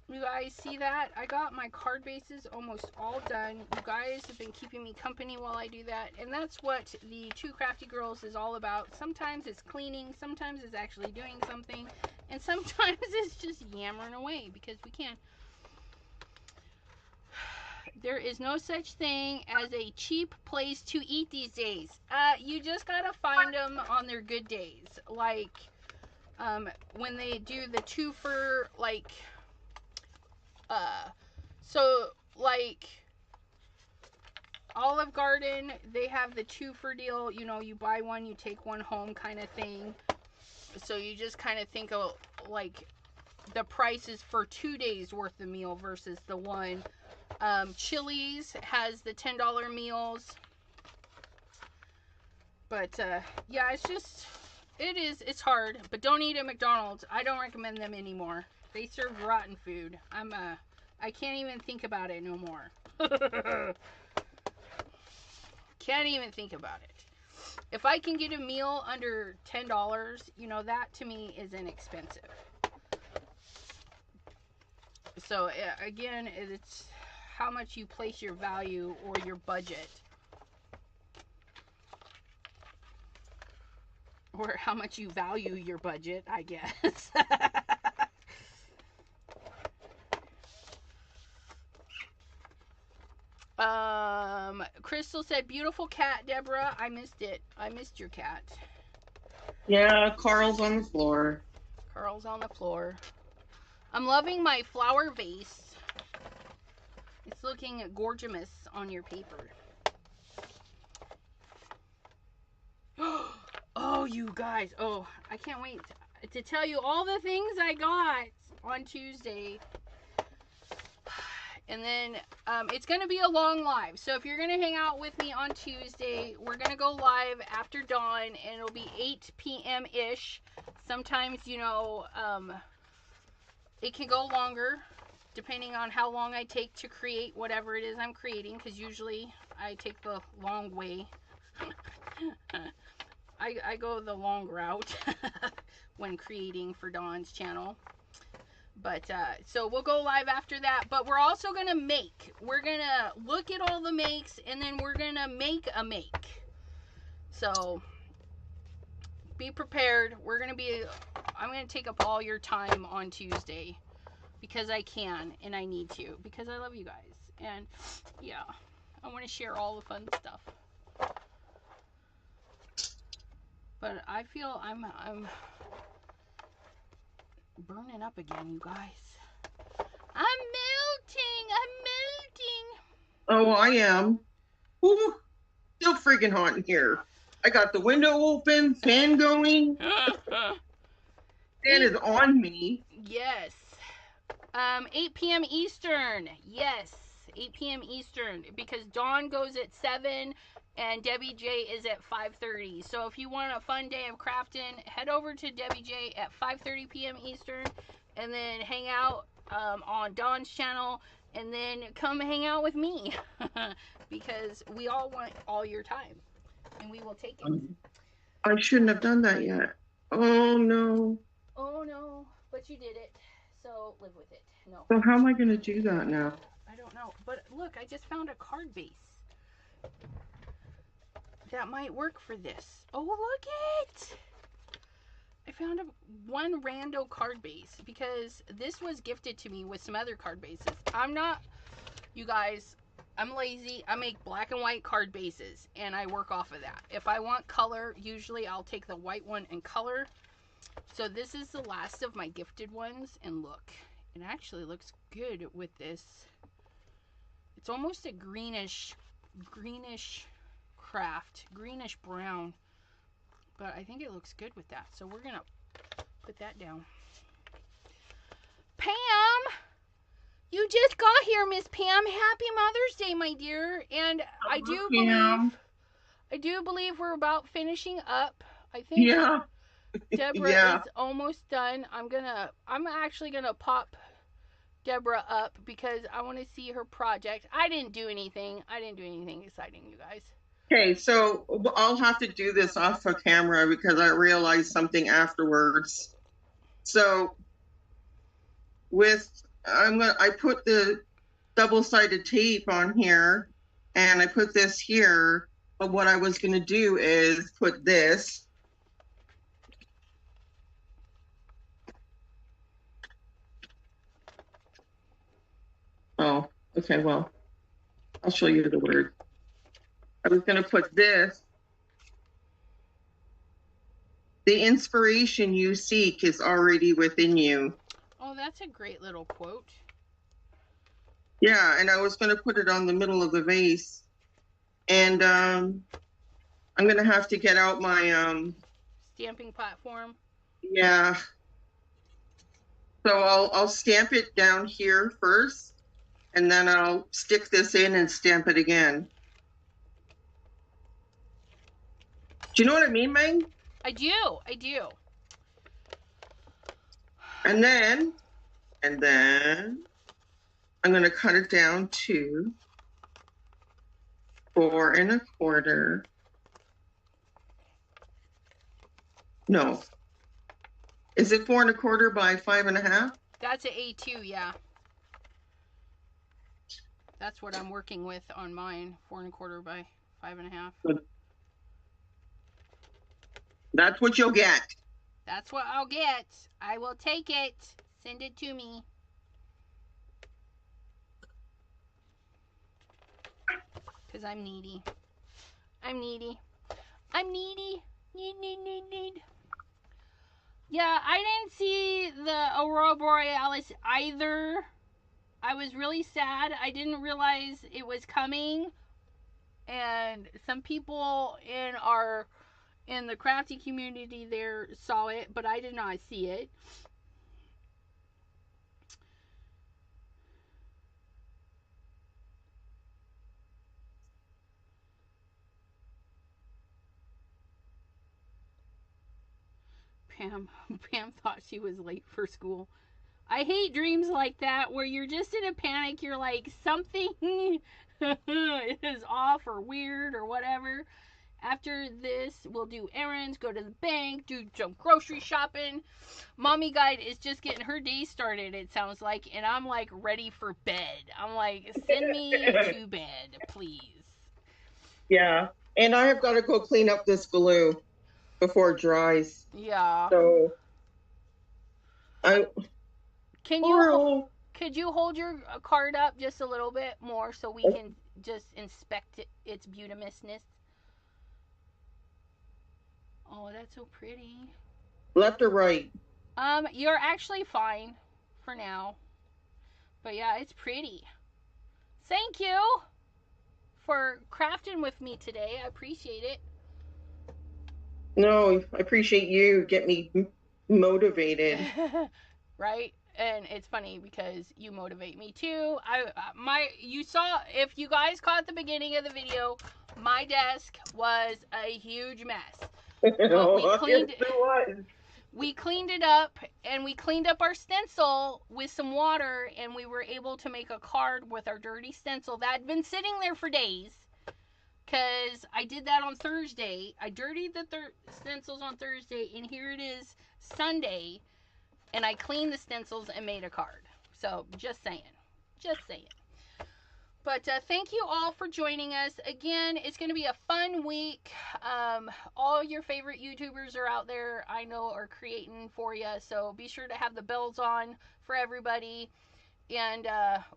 You guys see that? I got my card bases almost all done. You guys have been keeping me company while I do that. And that's what the Two Crafty Girls is all about. Sometimes it's cleaning. Sometimes it's actually doing something. And sometimes it's just yammering away because we can. There is no such thing as a cheap place to eat these days. You just gotta find them on their good days. Like, when they do the two for, like, so, like, Olive Garden, they have the 2 for deal. You know, you buy one, you take one home kind of thing. So you just kind of think of, like, the prices for 2 days worth of meal versus the one. Chili's has the $10 meals. But, yeah, it's just, it's hard. But don't eat at McDonald's. I don't recommend them anymore. They serve rotten food. I can't even think about it no more. Can't even think about it. If I can get a meal under $10, you know, that to me is inexpensive. So, again, it's how much you place your value or your budget. Or how much you value your budget, I guess. Crystal said, beautiful cat, Deborah. I missed it. I missed your cat. Yeah, Carl's on the floor. Carl's on the floor. I'm loving my flower vase. It's looking gorgeous on your paper. Oh, you guys. Oh, I can't wait to tell you all the things I got on Tuesday. And then it's going to be a long live. So if you're going to hang out with me on Tuesday, we're going to go live after dawn. And it'll be 8 p.m.-ish. Sometimes, you know, it can go longer, depending on how long I take to create whatever it is I'm creating. Because usually I take the long way. I go the long route when creating for Dawn's channel. But, so we'll go live after that. But we're also going to make. We're going to look at all the makes, and then we're going to make a make. So, be prepared. I'm going to take up all your time on Tuesday. Because I can, and I need to. Because I love you guys. And, yeah, I want to share all the fun stuff. But I feel I'm burning up again, you guys. I'm melting. Oh, I am. Ooh, still freaking hot in here. I got the window open, fan going. Fan is on me. Yes. 8 p.m. Eastern. Yes. 8 p.m. Eastern. Because Dawn goes at 7 and Debbie J is at 5:30. So if you want a fun day of crafting, head over to Debbie J at 5:30 p.m. Eastern and then hang out on Dawn's channel and then come hang out with me because we all want all your time and we will take it. I shouldn't have done that yet. Oh no. Oh no, but you did it. So live with it. No, So how am I going to do that now? I don't know. But look, I just found a card base. That might work for this. Oh, look it! I found one rando card base because this was gifted to me with some other card bases. I'm not, you guys, I'm lazy. I make black and white card bases and I work off of that. If I want color, usually I'll take the white one and color. So this is the last of my gifted ones, and look, it actually looks good with this. It's almost a greenish craft, greenish brown, but I think it looks good with that. So we're gonna put that down. Pam, you just got here, Miss Pam. Happy Mother's Day, my dear. And I do believe we're about finishing up. I think Deborah Yeah. is almost done. I'm actually gonna pop Deborah up because I want to see her project. I didn't do anything exciting, you guys. Okay, so I'll have to do this off of camera because I realized something afterwards. So I put the double-sided tape on here and I put this here, but what I was going to do is put this. Oh, okay, well, I'll show you the word. I was going to put this. The inspiration you seek is already within you. Oh, that's a great little quote. Yeah, and I was going to put it on the middle of the vase. And I'm going to have to get out my stamping platform. Yeah. So I'll stamp it down here first, and then I'll stick this in and stamp it again. Do you know what I mean, Meg? I do. And then I'm going to cut it down to 4 1/4. No. Is it 4 1/4 by 5 1/2? That's an A2, yeah. That's what I'm working with on mine. 4 1/4 by 5 1/2. Good. That's what you'll get. That's what I'll get. I will take it. Send it to me. Because I'm needy. Need. Yeah, I didn't see the Aurora Borealis either. I was really sad. I didn't realize it was coming. And some people in the crafty community there saw it, but I did not see it. Pam thought she was late for school. I hate dreams like that where you're just in a panic. You're like, something is off or weird or whatever. After this, we'll do errands, go to the bank, do some grocery shopping. Mommy Guide is just getting her day started, it sounds like, and I'm like ready for bed. I'm like, send me to bed, please. Yeah, and I have got to go clean up this glue before it dries. Yeah. So could you hold your card up just a little bit more so we can just inspect its beautifousness? Oh, that's so pretty. Left or right? You're actually fine for now. But yeah, it's pretty. Thank you for crafting with me today. I appreciate it. No, I appreciate you. Get me motivated. Right? And it's funny because you motivate me too. You saw, if you guys caught the beginning of the video, my desk was a huge mess. But we cleaned it up, and we cleaned up our stencil with some water, and we were able to make a card with our dirty stencil that had been sitting there for days. because I did that on Thursday. I dirtied the stencils on Thursday, and here it is Sunday, and I cleaned the stencils and made a card. So just saying. Just saying. But thank you all for joining us. Again, it's going to be a fun week. All your favorite YouTubers are out there, I know, are creating for you. So be sure to have the bells on for everybody. And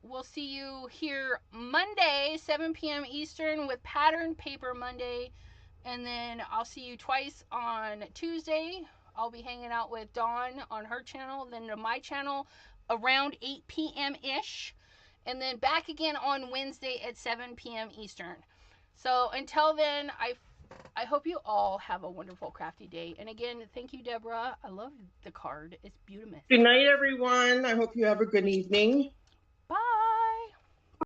we'll see you here Monday, 7 p.m. Eastern with Pattern Paper Monday. And then I'll see you twice on Tuesday. I'll be hanging out with Dawn on her channel, then to my channel around 8 p.m.-ish. And then back again on Wednesday at 7 p.m. Eastern. So until then, I hope you all have a wonderful crafty day. And again, thank you, Deborah. I love the card. It's beautiful. Good night, everyone. I hope you have a good evening.